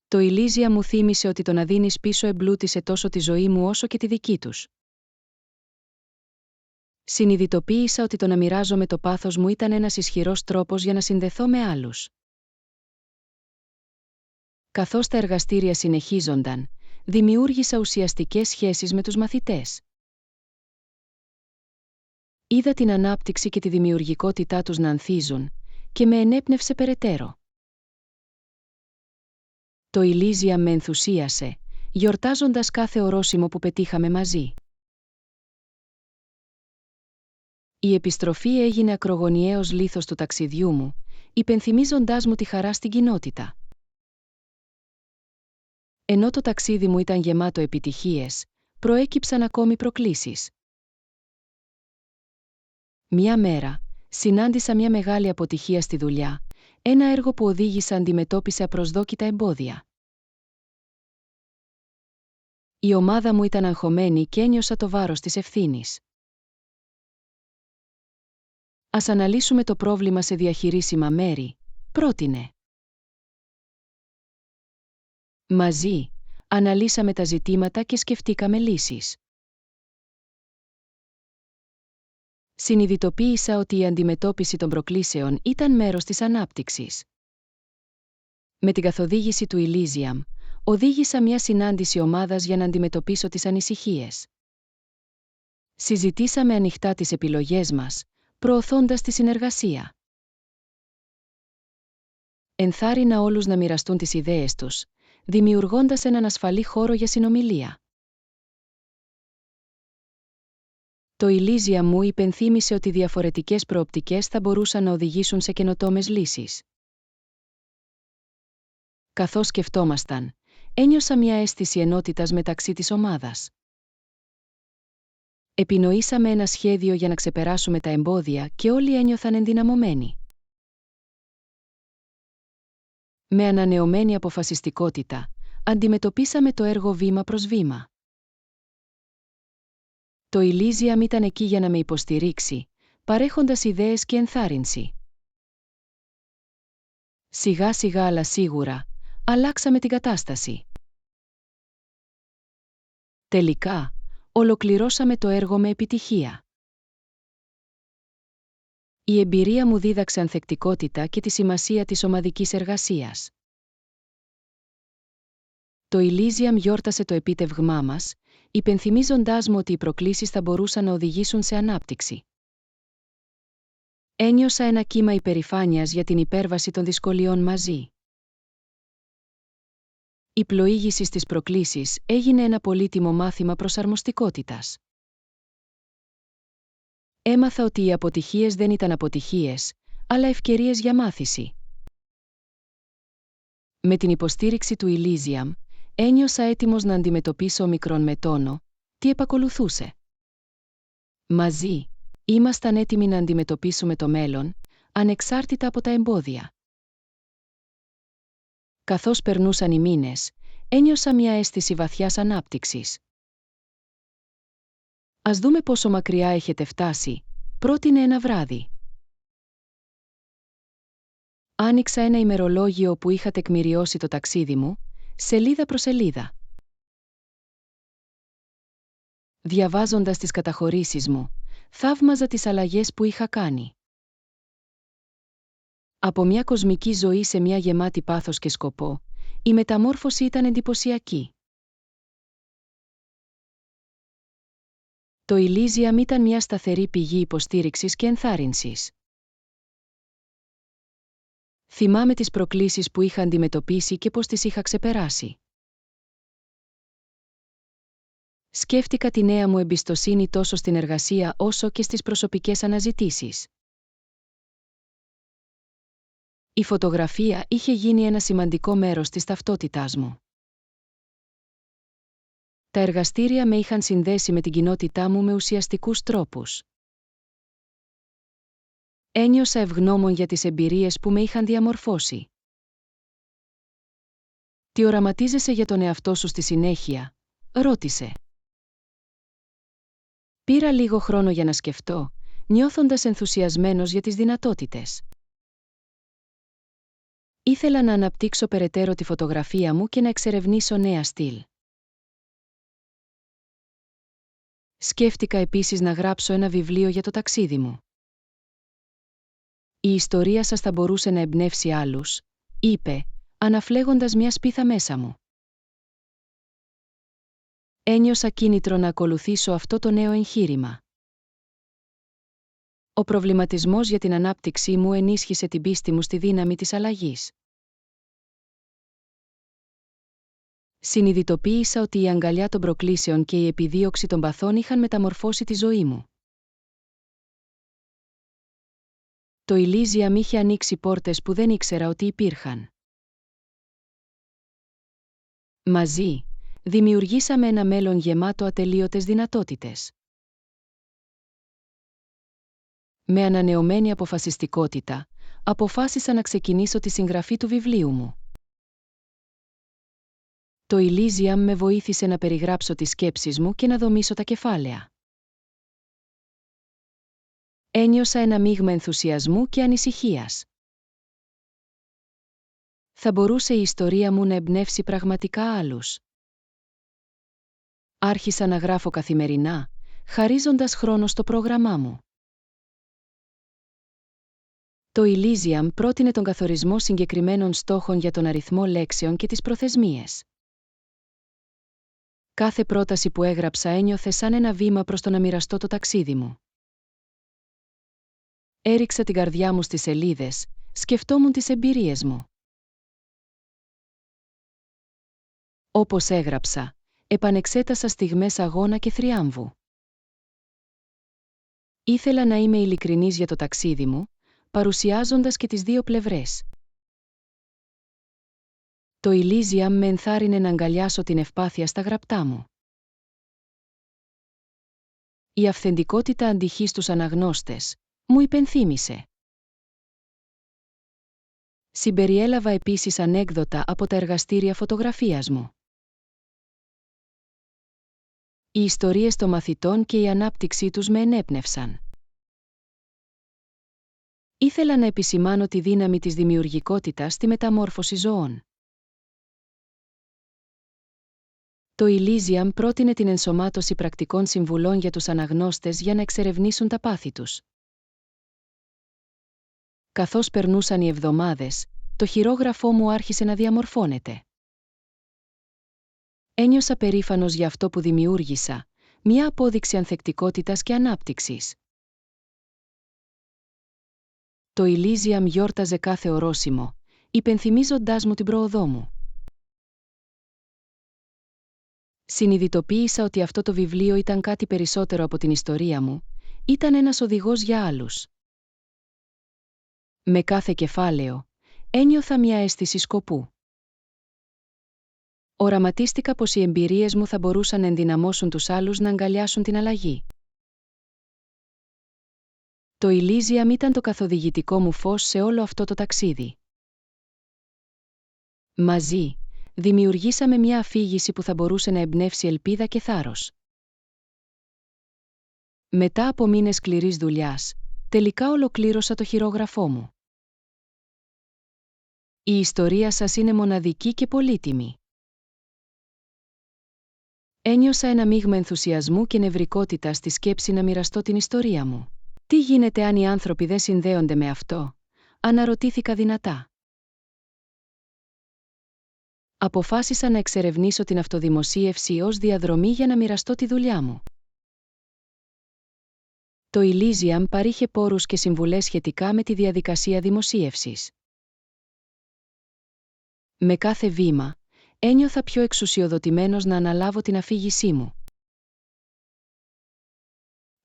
Το Elysium μου θύμισε ότι το να δίνεις πίσω εμπλούτησε τόσο τη ζωή μου όσο και τη δική τους. Συνειδητοποίησα ότι το να μοιράζομαι το πάθος μου ήταν ένας ισχυρός τρόπος για να συνδεθώ με άλλους. Καθώς τα εργαστήρια συνεχίζονταν, δημιούργησα ουσιαστικές σχέσεις με τους μαθητές. Είδα την ανάπτυξη και τη δημιουργικότητά τους να ανθίζουν και με ενέπνευσε περαιτέρω. Το Elysium με ενθουσίασε, γιορτάζοντας κάθε ορόσημο που πετύχαμε μαζί. Η επιστροφή έγινε ακρογωνιαίος λίθος του ταξιδιού μου, υπενθυμίζοντάς μου τη χαρά στην κοινότητα. Ενώ το ταξίδι μου ήταν γεμάτο επιτυχίες, προέκυψαν ακόμη προκλήσεις. Μια μέρα, συνάντησα μια μεγάλη αποτυχία στη δουλειά, ένα έργο που οδήγησε αντιμετώπισε απροσδόκητα εμπόδια. Η ομάδα μου ήταν αγχωμένη και ένιωσα το βάρος της ευθύνης. Ας αναλύσουμε το πρόβλημα σε διαχειρίσιμα μέρη, πρότεινε. Μαζί, αναλύσαμε τα ζητήματα και σκεφτήκαμε λύσεις. Συνειδητοποίησα ότι η αντιμετώπιση των προκλήσεων ήταν μέρος της ανάπτυξης. Με την καθοδήγηση του Elysium, οδήγησα μια συνάντηση ομάδας για να αντιμετωπίσω τις ανησυχίες. Συζητήσαμε ανοιχτά τις επιλογές μας, προωθώντας τη συνεργασία. Ενθάρρυνα όλους να μοιραστούν τις ιδέες τους, δημιουργώντας έναν ασφαλή χώρο για συνομιλία. Το Elysium μου υπενθύμισε ότι διαφορετικές προοπτικές θα μπορούσαν να οδηγήσουν σε καινοτόμες λύσεις. Καθώς σκεφτόμασταν, ένιωσα μια αίσθηση ενότητας μεταξύ της ομάδας. Επινοήσαμε ένα σχέδιο για να ξεπεράσουμε τα εμπόδια και όλοι ένιωθαν ενδυναμωμένοι. Με ανανεωμένη αποφασιστικότητα, αντιμετωπίσαμε το έργο βήμα προς βήμα. Το Elysium ήταν εκεί για να με υποστηρίξει, παρέχοντας ιδέες και ενθάρρυνση. Σιγά σιγά αλλά σίγουρα, αλλάξαμε την κατάσταση. Τελικά, ολοκληρώσαμε το έργο με επιτυχία. Η εμπειρία μου δίδαξε ανθεκτικότητα και τη σημασία της ομαδικής εργασίας. Το Elysium γιόρτασε το επίτευγμά μας, υπενθυμίζοντάς μου ότι οι προκλήσεις θα μπορούσαν να οδηγήσουν σε ανάπτυξη. Ένιωσα ένα κύμα υπερηφάνειας για την υπέρβαση των δυσκολιών μαζί. Η πλοήγηση στις προκλήσεις έγινε ένα πολύτιμο μάθημα προσαρμοστικότητας. Έμαθα ότι οι αποτυχίες δεν ήταν αποτυχίες, αλλά ευκαιρίες για μάθηση. Με την υποστήριξη του Elysium, ένιωσα έτοιμος να αντιμετωπίσω ομικρόν με τόνο, τι επακολουθούσε. Μαζί, ήμασταν έτοιμοι να αντιμετωπίσουμε το μέλλον, ανεξάρτητα από τα εμπόδια. Καθώς περνούσαν οι μήνες, ένιωσα μια αίσθηση βαθιάς ανάπτυξης. «Ας δούμε πόσο μακριά έχετε φτάσει», πρότεινε ένα βράδυ. Άνοιξα ένα ημερολόγιο που είχα τεκμηριώσει το ταξίδι μου, σελίδα προς σελίδα. Διαβάζοντας τις καταχωρήσεις μου, θαύμαζα τις αλλαγές που είχα κάνει. Από μια κοσμική ζωή σε μια γεμάτη πάθος και σκοπό, η μεταμόρφωση ήταν εντυπωσιακή. Το Elysium ήταν μια σταθερή πηγή υποστήριξης και ενθάρρυνσης. Θυμάμαι τις προκλήσεις που είχα αντιμετωπίσει και πώς τις είχα ξεπεράσει. Σκέφτηκα τη νέα μου εμπιστοσύνη τόσο στην εργασία όσο και στις προσωπικές αναζητήσεις. Η φωτογραφία είχε γίνει ένα σημαντικό μέρος της ταυτότητάς μου. Τα εργαστήρια με είχαν συνδέσει με την κοινότητά μου με ουσιαστικούς τρόπους. Ένιωσα ευγνώμων για τις εμπειρίες που με είχαν διαμορφώσει. «Τι οραματίζεσαι για τον εαυτό σου στη συνέχεια?» ρώτησε. Πήρα λίγο χρόνο για να σκεφτώ, νιώθοντας ενθουσιασμένος για τις δυνατότητες. Ήθελα να αναπτύξω περαιτέρω τη φωτογραφία μου και να εξερευνήσω νέα στυλ. Σκέφτηκα επίσης να γράψω ένα βιβλίο για το ταξίδι μου. «Η ιστορία σας θα μπορούσε να εμπνεύσει άλλους», είπε, αναφλέγοντας μια σπίθα μέσα μου. Ένιωσα κίνητρο να ακολουθήσω αυτό το νέο εγχείρημα. Ο προβληματισμός για την ανάπτυξή μου ενίσχυσε την πίστη μου στη δύναμη της αλλαγής. Συνειδητοποίησα ότι η αγκαλιά των προκλήσεων και η επιδίωξη των παθών είχαν μεταμορφώσει τη ζωή μου. Το Elysium είχε ανοίξει πόρτες που δεν ήξερα ότι υπήρχαν. Μαζί, δημιουργήσαμε ένα μέλλον γεμάτο ατελείωτες δυνατότητες. Με ανανεωμένη αποφασιστικότητα, αποφάσισα να ξεκινήσω τη συγγραφή του βιβλίου μου. Το Elysium με βοήθησε να περιγράψω τις σκέψεις μου και να δομήσω τα κεφάλαια. Ένιωσα ένα μείγμα ενθουσιασμού και ανησυχίας. Θα μπορούσε η ιστορία μου να εμπνεύσει πραγματικά άλλους. Άρχισα να γράφω καθημερινά, χαρίζοντας χρόνο στο πρόγραμμά μου. Το Elysium πρότεινε τον καθορισμό συγκεκριμένων στόχων για τον αριθμό λέξεων και τις προθεσμίες. Κάθε πρόταση που έγραψα ένιωθε σαν ένα βήμα προς το να μοιραστώ το ταξίδι μου. Έριξα την καρδιά μου στις σελίδες, σκεφτόμουν τις εμπειρίες μου. Όπως έγραψα, επανεξέτασα στιγμές αγώνα και θριάμβου. Ήθελα να είμαι ειλικρινής για το ταξίδι μου, παρουσιάζοντας και τις δύο πλευρές. Το Elysium με ενθάρρυνε να αγκαλιάσω την ευπάθεια στα γραπτά μου. Η αυθεντικότητα αντυχεί στους αναγνώστες, μου υπενθύμησε. Συμπεριέλαβα επίσης ανέκδοτα από τα εργαστήρια φωτογραφίας μου. Οι ιστορίες των μαθητών και η ανάπτυξή τους με ενέπνευσαν. Ήθελα να επισημάνω τη δύναμη της δημιουργικότητας στη μεταμόρφωση ζώων. Το Elysium πρότεινε την ενσωμάτωση πρακτικών συμβουλών για τους αναγνώστες για να εξερευνήσουν τα πάθη τους. Καθώς περνούσαν οι εβδομάδες, το χειρόγραφό μου άρχισε να διαμορφώνεται. Ένιωσα περήφανος για αυτό που δημιούργησα, μια απόδειξη ανθεκτικότητας και ανάπτυξης. Το Elysium γιόρταζε κάθε ορόσημο, υπενθυμίζοντάς μου την πρόοδό μου. Συνειδητοποίησα ότι αυτό το βιβλίο ήταν κάτι περισσότερο από την ιστορία μου, ήταν ένας οδηγός για άλλους. Με κάθε κεφάλαιο, ένιωθα μια αίσθηση σκοπού. Οραματίστηκα πως οι εμπειρίες μου θα μπορούσαν να ενδυναμώσουν τους άλλους να αγκαλιάσουν την αλλαγή. Το Elysium ήταν το καθοδηγητικό μου φως σε όλο αυτό το ταξίδι. Μαζί, δημιουργήσαμε μια αφήγηση που θα μπορούσε να εμπνεύσει ελπίδα και θάρρος. Μετά από μήνες σκληρής δουλειάς, τελικά ολοκλήρωσα το χειρόγραφό μου. Η ιστορία σας είναι μοναδική και πολύτιμη. Ένιωσα ένα μείγμα ενθουσιασμού και νευρικότητα στη σκέψη να μοιραστώ την ιστορία μου. Τι γίνεται αν οι άνθρωποι δεν συνδέονται με αυτό, αναρωτήθηκα δυνατά. Αποφάσισα να εξερευνήσω την αυτοδημοσίευση ως διαδρομή για να μοιραστώ τη δουλειά μου. Το Elysium παρήχε πόρους και συμβουλές σχετικά με τη διαδικασία δημοσίευσης. Με κάθε βήμα, ένιωθα πιο εξουσιοδοτημένος να αναλάβω την αφήγησή μου.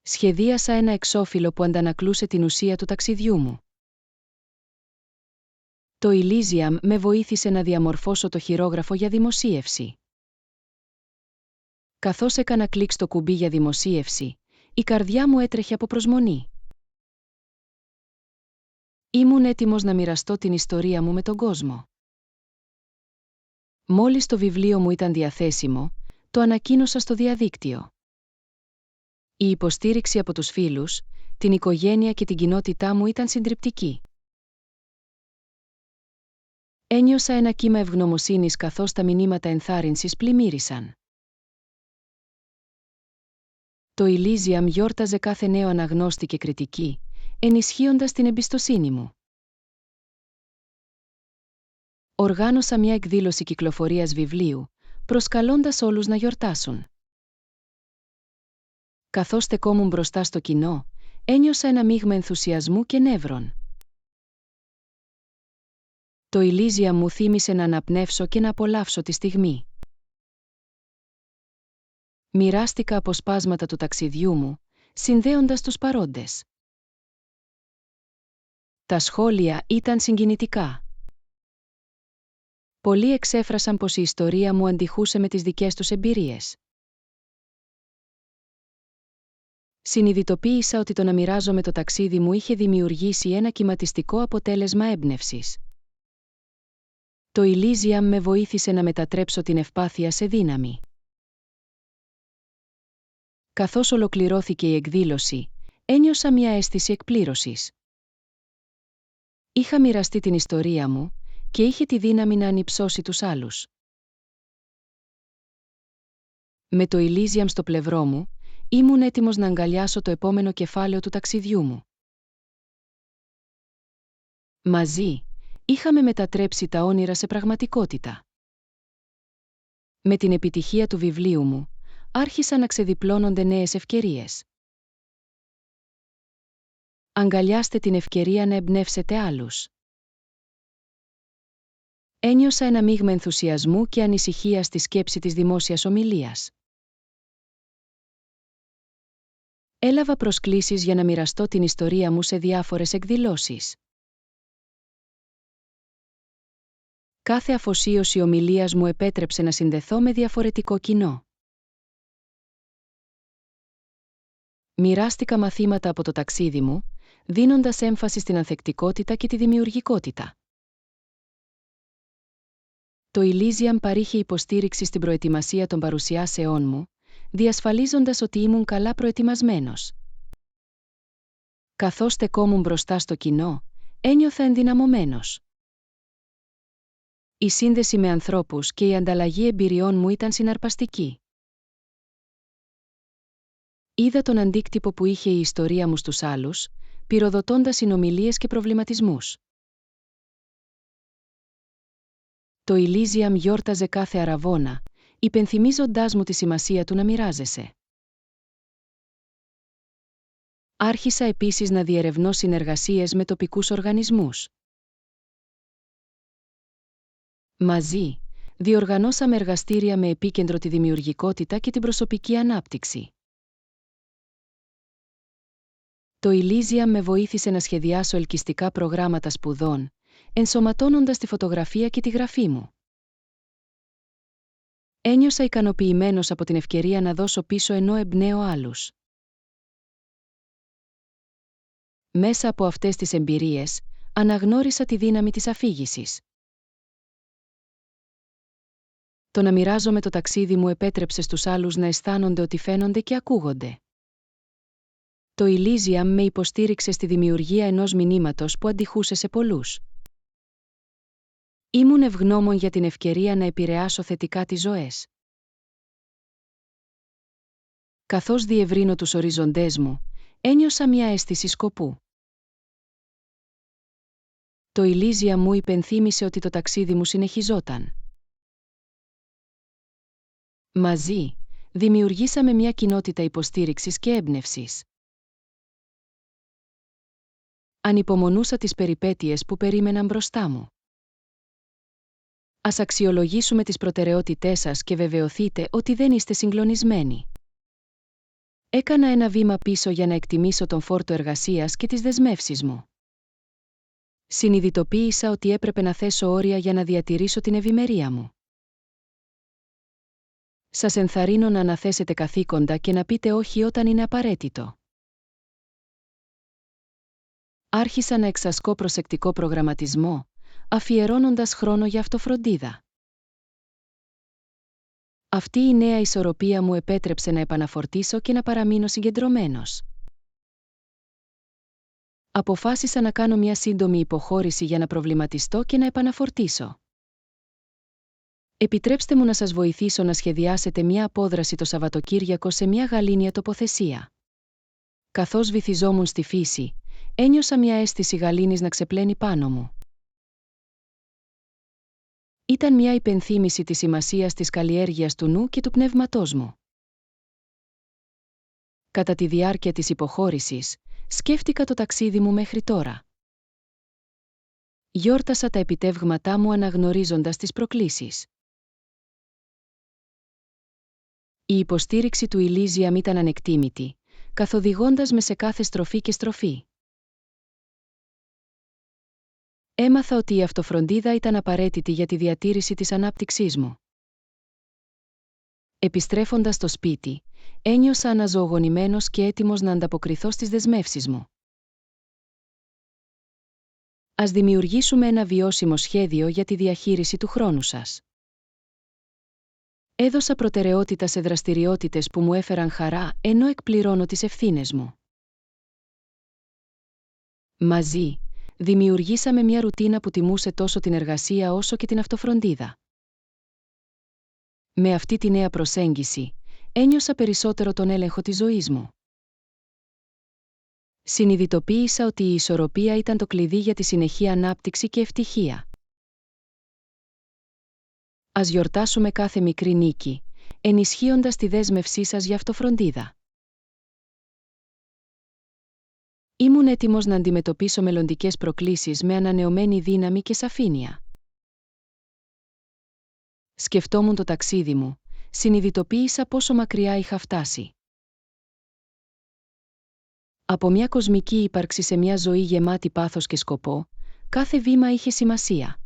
Σχεδίασα ένα εξώφυλλο που αντανακλούσε την ουσία του ταξιδιού μου. Το Elysium με βοήθησε να διαμορφώσω το χειρόγραφο για δημοσίευση. Καθώς έκανα κλικ στο κουμπί για δημοσίευση, η καρδιά μου έτρεχε από προσμονή. Ήμουν έτοιμος να μοιραστώ την ιστορία μου με τον κόσμο. Μόλις το βιβλίο μου ήταν διαθέσιμο, το ανακοίνωσα στο διαδίκτυο. Η υποστήριξη από τους φίλους, την οικογένεια και την κοινότητά μου ήταν συντριπτική. Ένιωσα ένα κύμα ευγνωμοσύνης καθώς τα μηνύματα ενθάρρυνσης πλημμύρισαν. Το Elysium γιόρταζε κάθε νέο αναγνώστη και κριτική, ενισχύοντας την εμπιστοσύνη μου. Οργάνωσα μια εκδήλωση κυκλοφορίας βιβλίου, προσκαλώντας όλους να γιορτάσουν. Καθώς στεκόμουν μπροστά στο κοινό, ένιωσα ένα μείγμα ενθουσιασμού και νεύρων. Το Elysium μου θύμισε να αναπνεύσω και να απολαύσω τη στιγμή. Μοιράστηκα αποσπάσματα του ταξιδιού μου, συνδέοντας τους παρόντες. Τα σχόλια ήταν συγκινητικά. Πολλοί εξέφρασαν πως η ιστορία μου αντιχούσε με τις δικές τους εμπειρίες. Συνειδητοποίησα ότι το να μοιράζομαι το ταξίδι μου είχε δημιουργήσει ένα κυματιστικό αποτέλεσμα έμπνευσης. Το Elysium με βοήθησε να μετατρέψω την ευπάθεια σε δύναμη. Καθώς ολοκληρώθηκε η εκδήλωση, ένιωσα μια αίσθηση εκπλήρωσης. Είχα μοιραστεί την ιστορία μου και είχε τη δύναμη να ανυψώσει τους άλλους. Με το Elysium στο πλευρό μου, ήμουν έτοιμος να αγκαλιάσω το επόμενο κεφάλαιο του ταξιδιού μου. Μαζί, είχαμε μετατρέψει τα όνειρα σε πραγματικότητα. Με την επιτυχία του βιβλίου μου, άρχισαν να ξεδιπλώνονται νέες ευκαιρίες. Αγκαλιάστε την ευκαιρία να εμπνεύσετε άλλους. Ένιωσα ένα μείγμα ενθουσιασμού και ανησυχία στη σκέψη της δημόσιας ομιλίας. Έλαβα προσκλήσεις για να μοιραστώ την ιστορία μου σε διάφορες εκδηλώσεις. Κάθε αφοσίωση ομιλίας μου επέτρεψε να συνδεθώ με διαφορετικό κοινό. Μοιράστηκα μαθήματα από το ταξίδι μου, δίνοντας έμφαση στην ανθεκτικότητα και τη δημιουργικότητα. Το Elysium παρήχε υποστήριξη στην προετοιμασία των παρουσιάσεών μου, διασφαλίζοντας ότι ήμουν καλά προετοιμασμένος. Καθώς στεκόμουν μπροστά στο κοινό, ένιωθα ενδυναμωμένος. Η σύνδεση με ανθρώπους και η ανταλλαγή εμπειριών μου ήταν συναρπαστική. Είδα τον αντίκτυπο που είχε η ιστορία μου στους άλλους, πυροδοτώντας συνομιλίες και προβληματισμούς. Το Elysium γιόρταζε κάθε αραβώνα, υπενθυμίζοντάς μου τη σημασία του να μοιράζεσαι. Άρχισα επίσης να διερευνώ συνεργασίες με τοπικούς οργανισμούς. Μαζί, διοργανώσαμε εργαστήρια με επίκεντρο τη δημιουργικότητα και την προσωπική ανάπτυξη. Το Elysium με βοήθησε να σχεδιάσω ελκυστικά προγράμματα σπουδών, ενσωματώνοντας τη φωτογραφία και τη γραφή μου. Ένιωσα ικανοποιημένος από την ευκαιρία να δώσω πίσω ενώ εμπνέω άλλους. Μέσα από αυτές τις εμπειρίες, αναγνώρισα τη δύναμη της αφήγησης. Το να μοιράζομαι το ταξίδι μου επέτρεψε στους άλλους να αισθάνονται ότι φαίνονται και ακούγονται. Το Elysium με υποστήριξε στη δημιουργία ενός μηνύματος που αντιχούσε σε πολλούς. Ήμουν ευγνώμων για την ευκαιρία να επηρεάσω θετικά τις ζωές. Καθώς διευρύνω τους οριζοντές μου, ένιωσα μια αίσθηση σκοπού. Το Elysium μου υπενθύμησε ότι το ταξίδι μου συνεχιζόταν. Μαζί, δημιουργήσαμε μια κοινότητα υποστήριξης και έμπνευσης. Ανυπομονούσα τις περιπέτειες που περίμεναν μπροστά μου. Ας αξιολογήσουμε τις προτεραιότητές σας και βεβαιωθείτε ότι δεν είστε συγκλονισμένοι. Έκανα ένα βήμα πίσω για να εκτιμήσω τον φόρτο εργασίας και τις δεσμεύσεις μου. Συνειδητοποίησα ότι έπρεπε να θέσω όρια για να διατηρήσω την ευημερία μου. Σας ενθαρρύνω να αναθέσετε καθήκοντα και να πείτε όχι όταν είναι απαραίτητο. Άρχισα να εξασκώ προσεκτικό προγραμματισμό, αφιερώνοντας χρόνο για αυτοφροντίδα. Αυτή η νέα ισορροπία μου επέτρεψε να επαναφορτήσω και να παραμείνω συγκεντρωμένος. Αποφάσισα να κάνω μια σύντομη υποχώρηση για να προβληματιστώ και να επαναφορτήσω. Επιτρέψτε μου να σας βοηθήσω να σχεδιάσετε μια απόδραση το Σαββατοκύριακο σε μια γαλήνια τοποθεσία. Καθώς βυθιζόμουν στη φύση, ένιωσα μια αίσθηση γαλήνης να ξεπλένει πάνω μου. Ήταν μια υπενθύμηση της σημασίας της καλλιέργειας του νου και του πνεύματός μου. Κατά τη διάρκεια της υποχώρησης, σκέφτηκα το ταξίδι μου μέχρι τώρα. Γιόρτασα τα επιτεύγματά μου αναγνωρίζοντας τις προκλήσεις. Η υποστήριξη του Elysium ήταν ανεκτήμητη, καθοδηγώντας με σε κάθε στροφή και στροφή. Έμαθα ότι η αυτοφροντίδα ήταν απαραίτητη για τη διατήρηση της ανάπτυξής μου. Επιστρέφοντας στο σπίτι, ένιωσα αναζωογονημένος και έτοιμος να ανταποκριθώ στις δεσμεύσεις μου. Ας δημιουργήσουμε ένα βιώσιμο σχέδιο για τη διαχείριση του χρόνου σας. Έδωσα προτεραιότητα σε δραστηριότητες που μου έφεραν χαρά ενώ εκπληρώνω τις ευθύνες μου. Μαζί, δημιουργήσαμε μια ρουτίνα που τιμούσε τόσο την εργασία όσο και την αυτοφροντίδα. Με αυτή τη νέα προσέγγιση, ένιωσα περισσότερο τον έλεγχο της ζωής μου. Συνειδητοποίησα ότι η ισορροπία ήταν το κλειδί για τη συνεχή ανάπτυξη και ευτυχία. Ας γιορτάσουμε κάθε μικρή νίκη, ενισχύοντας τη δέσμευσή σας για αυτοφροντίδα. Ήμουν έτοιμος να αντιμετωπίσω μελλοντικές προκλήσεις με ανανεωμένη δύναμη και σαφήνεια. Σκεφτόμουν το ταξίδι μου, συνειδητοποίησα πόσο μακριά είχα φτάσει. Από μια κοσμική ύπαρξη σε μια ζωή γεμάτη πάθος και σκοπό, κάθε βήμα είχε σημασία.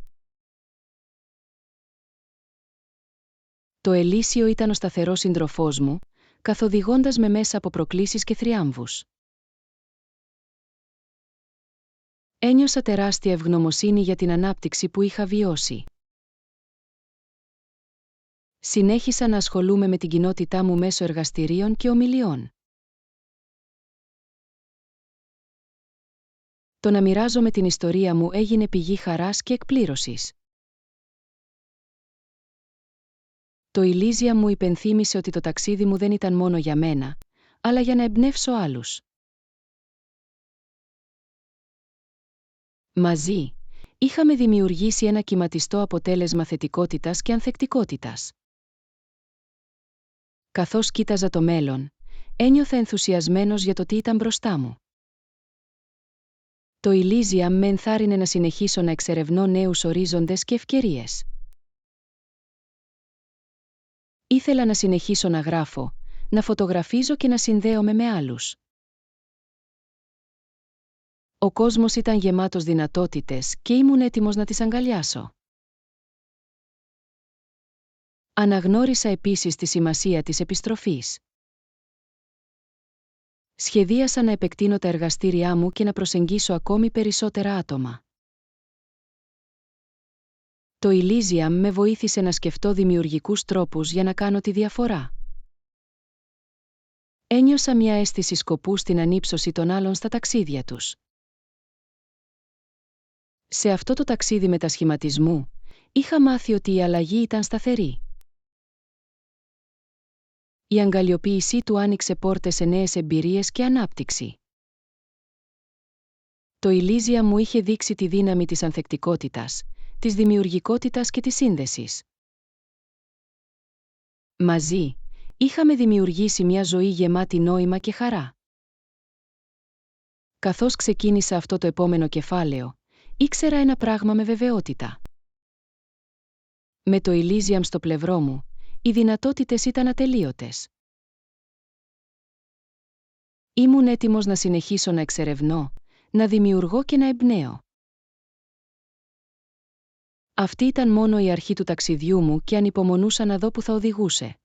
Το Ελίσιο ήταν ο σταθερός σύντροφός μου, καθοδηγώντας με μέσα από προκλήσεις και θριάμβους. Ένιωσα τεράστια ευγνωμοσύνη για την ανάπτυξη που είχα βιώσει. Συνέχισα να ασχολούμαι με την κοινότητά μου μέσω εργαστηρίων και ομιλιών. Το να μοιράζομαι την ιστορία μου έγινε πηγή χαράς και εκπλήρωσης. Το Elysium μου υπενθύμησε ότι το ταξίδι μου δεν ήταν μόνο για μένα, αλλά για να εμπνεύσω άλλους. Μαζί, είχαμε δημιουργήσει ένα κυματιστό αποτέλεσμα θετικότητας και ανθεκτικότητας. Καθώς κοίταζα το μέλλον, ένιωθα ενθουσιασμένος για το τι ήταν μπροστά μου. Το Elysium με ενθάρρυνε να συνεχίσω να εξερευνώ νέους ορίζοντες και ευκαιρίες. Ήθελα να συνεχίσω να γράφω, να φωτογραφίζω και να συνδέομαι με άλλους. Ο κόσμος ήταν γεμάτος δυνατότητες και ήμουν έτοιμος να τις αγκαλιάσω. Αναγνώρισα επίσης τη σημασία της επιστροφής. Σχεδίασα να επεκτείνω τα εργαστήριά μου και να προσεγγίσω ακόμη περισσότερα άτομα. Το Elysium με βοήθησε να σκεφτώ δημιουργικούς τρόπους για να κάνω τη διαφορά. Ένιωσα μια αίσθηση σκοπού στην ανύψωση των άλλων στα ταξίδια τους. Σε αυτό το ταξίδι μετασχηματισμού, είχα μάθει ότι η αλλαγή ήταν σταθερή. Η αγκαλιοποίησή του άνοιξε πόρτες σε νέες εμπειρίες και ανάπτυξη. Το Elysium μου είχε δείξει τη δύναμη της ανθεκτικότητας, της δημιουργικότητας και της σύνδεσης. Μαζί, είχαμε δημιουργήσει μια ζωή γεμάτη νόημα και χαρά. Καθώς ξεκίνησα αυτό το επόμενο κεφάλαιο, ήξερα ένα πράγμα με βεβαιότητα. Με το Elysium στο πλευρό μου, οι δυνατότητες ήταν ατελείωτες. Ήμουν έτοιμος να συνεχίσω να εξερευνώ, να δημιουργώ και να εμπνέω. Αυτή ήταν μόνο η αρχή του ταξιδιού μου και ανυπομονούσα να δω που θα οδηγούσε.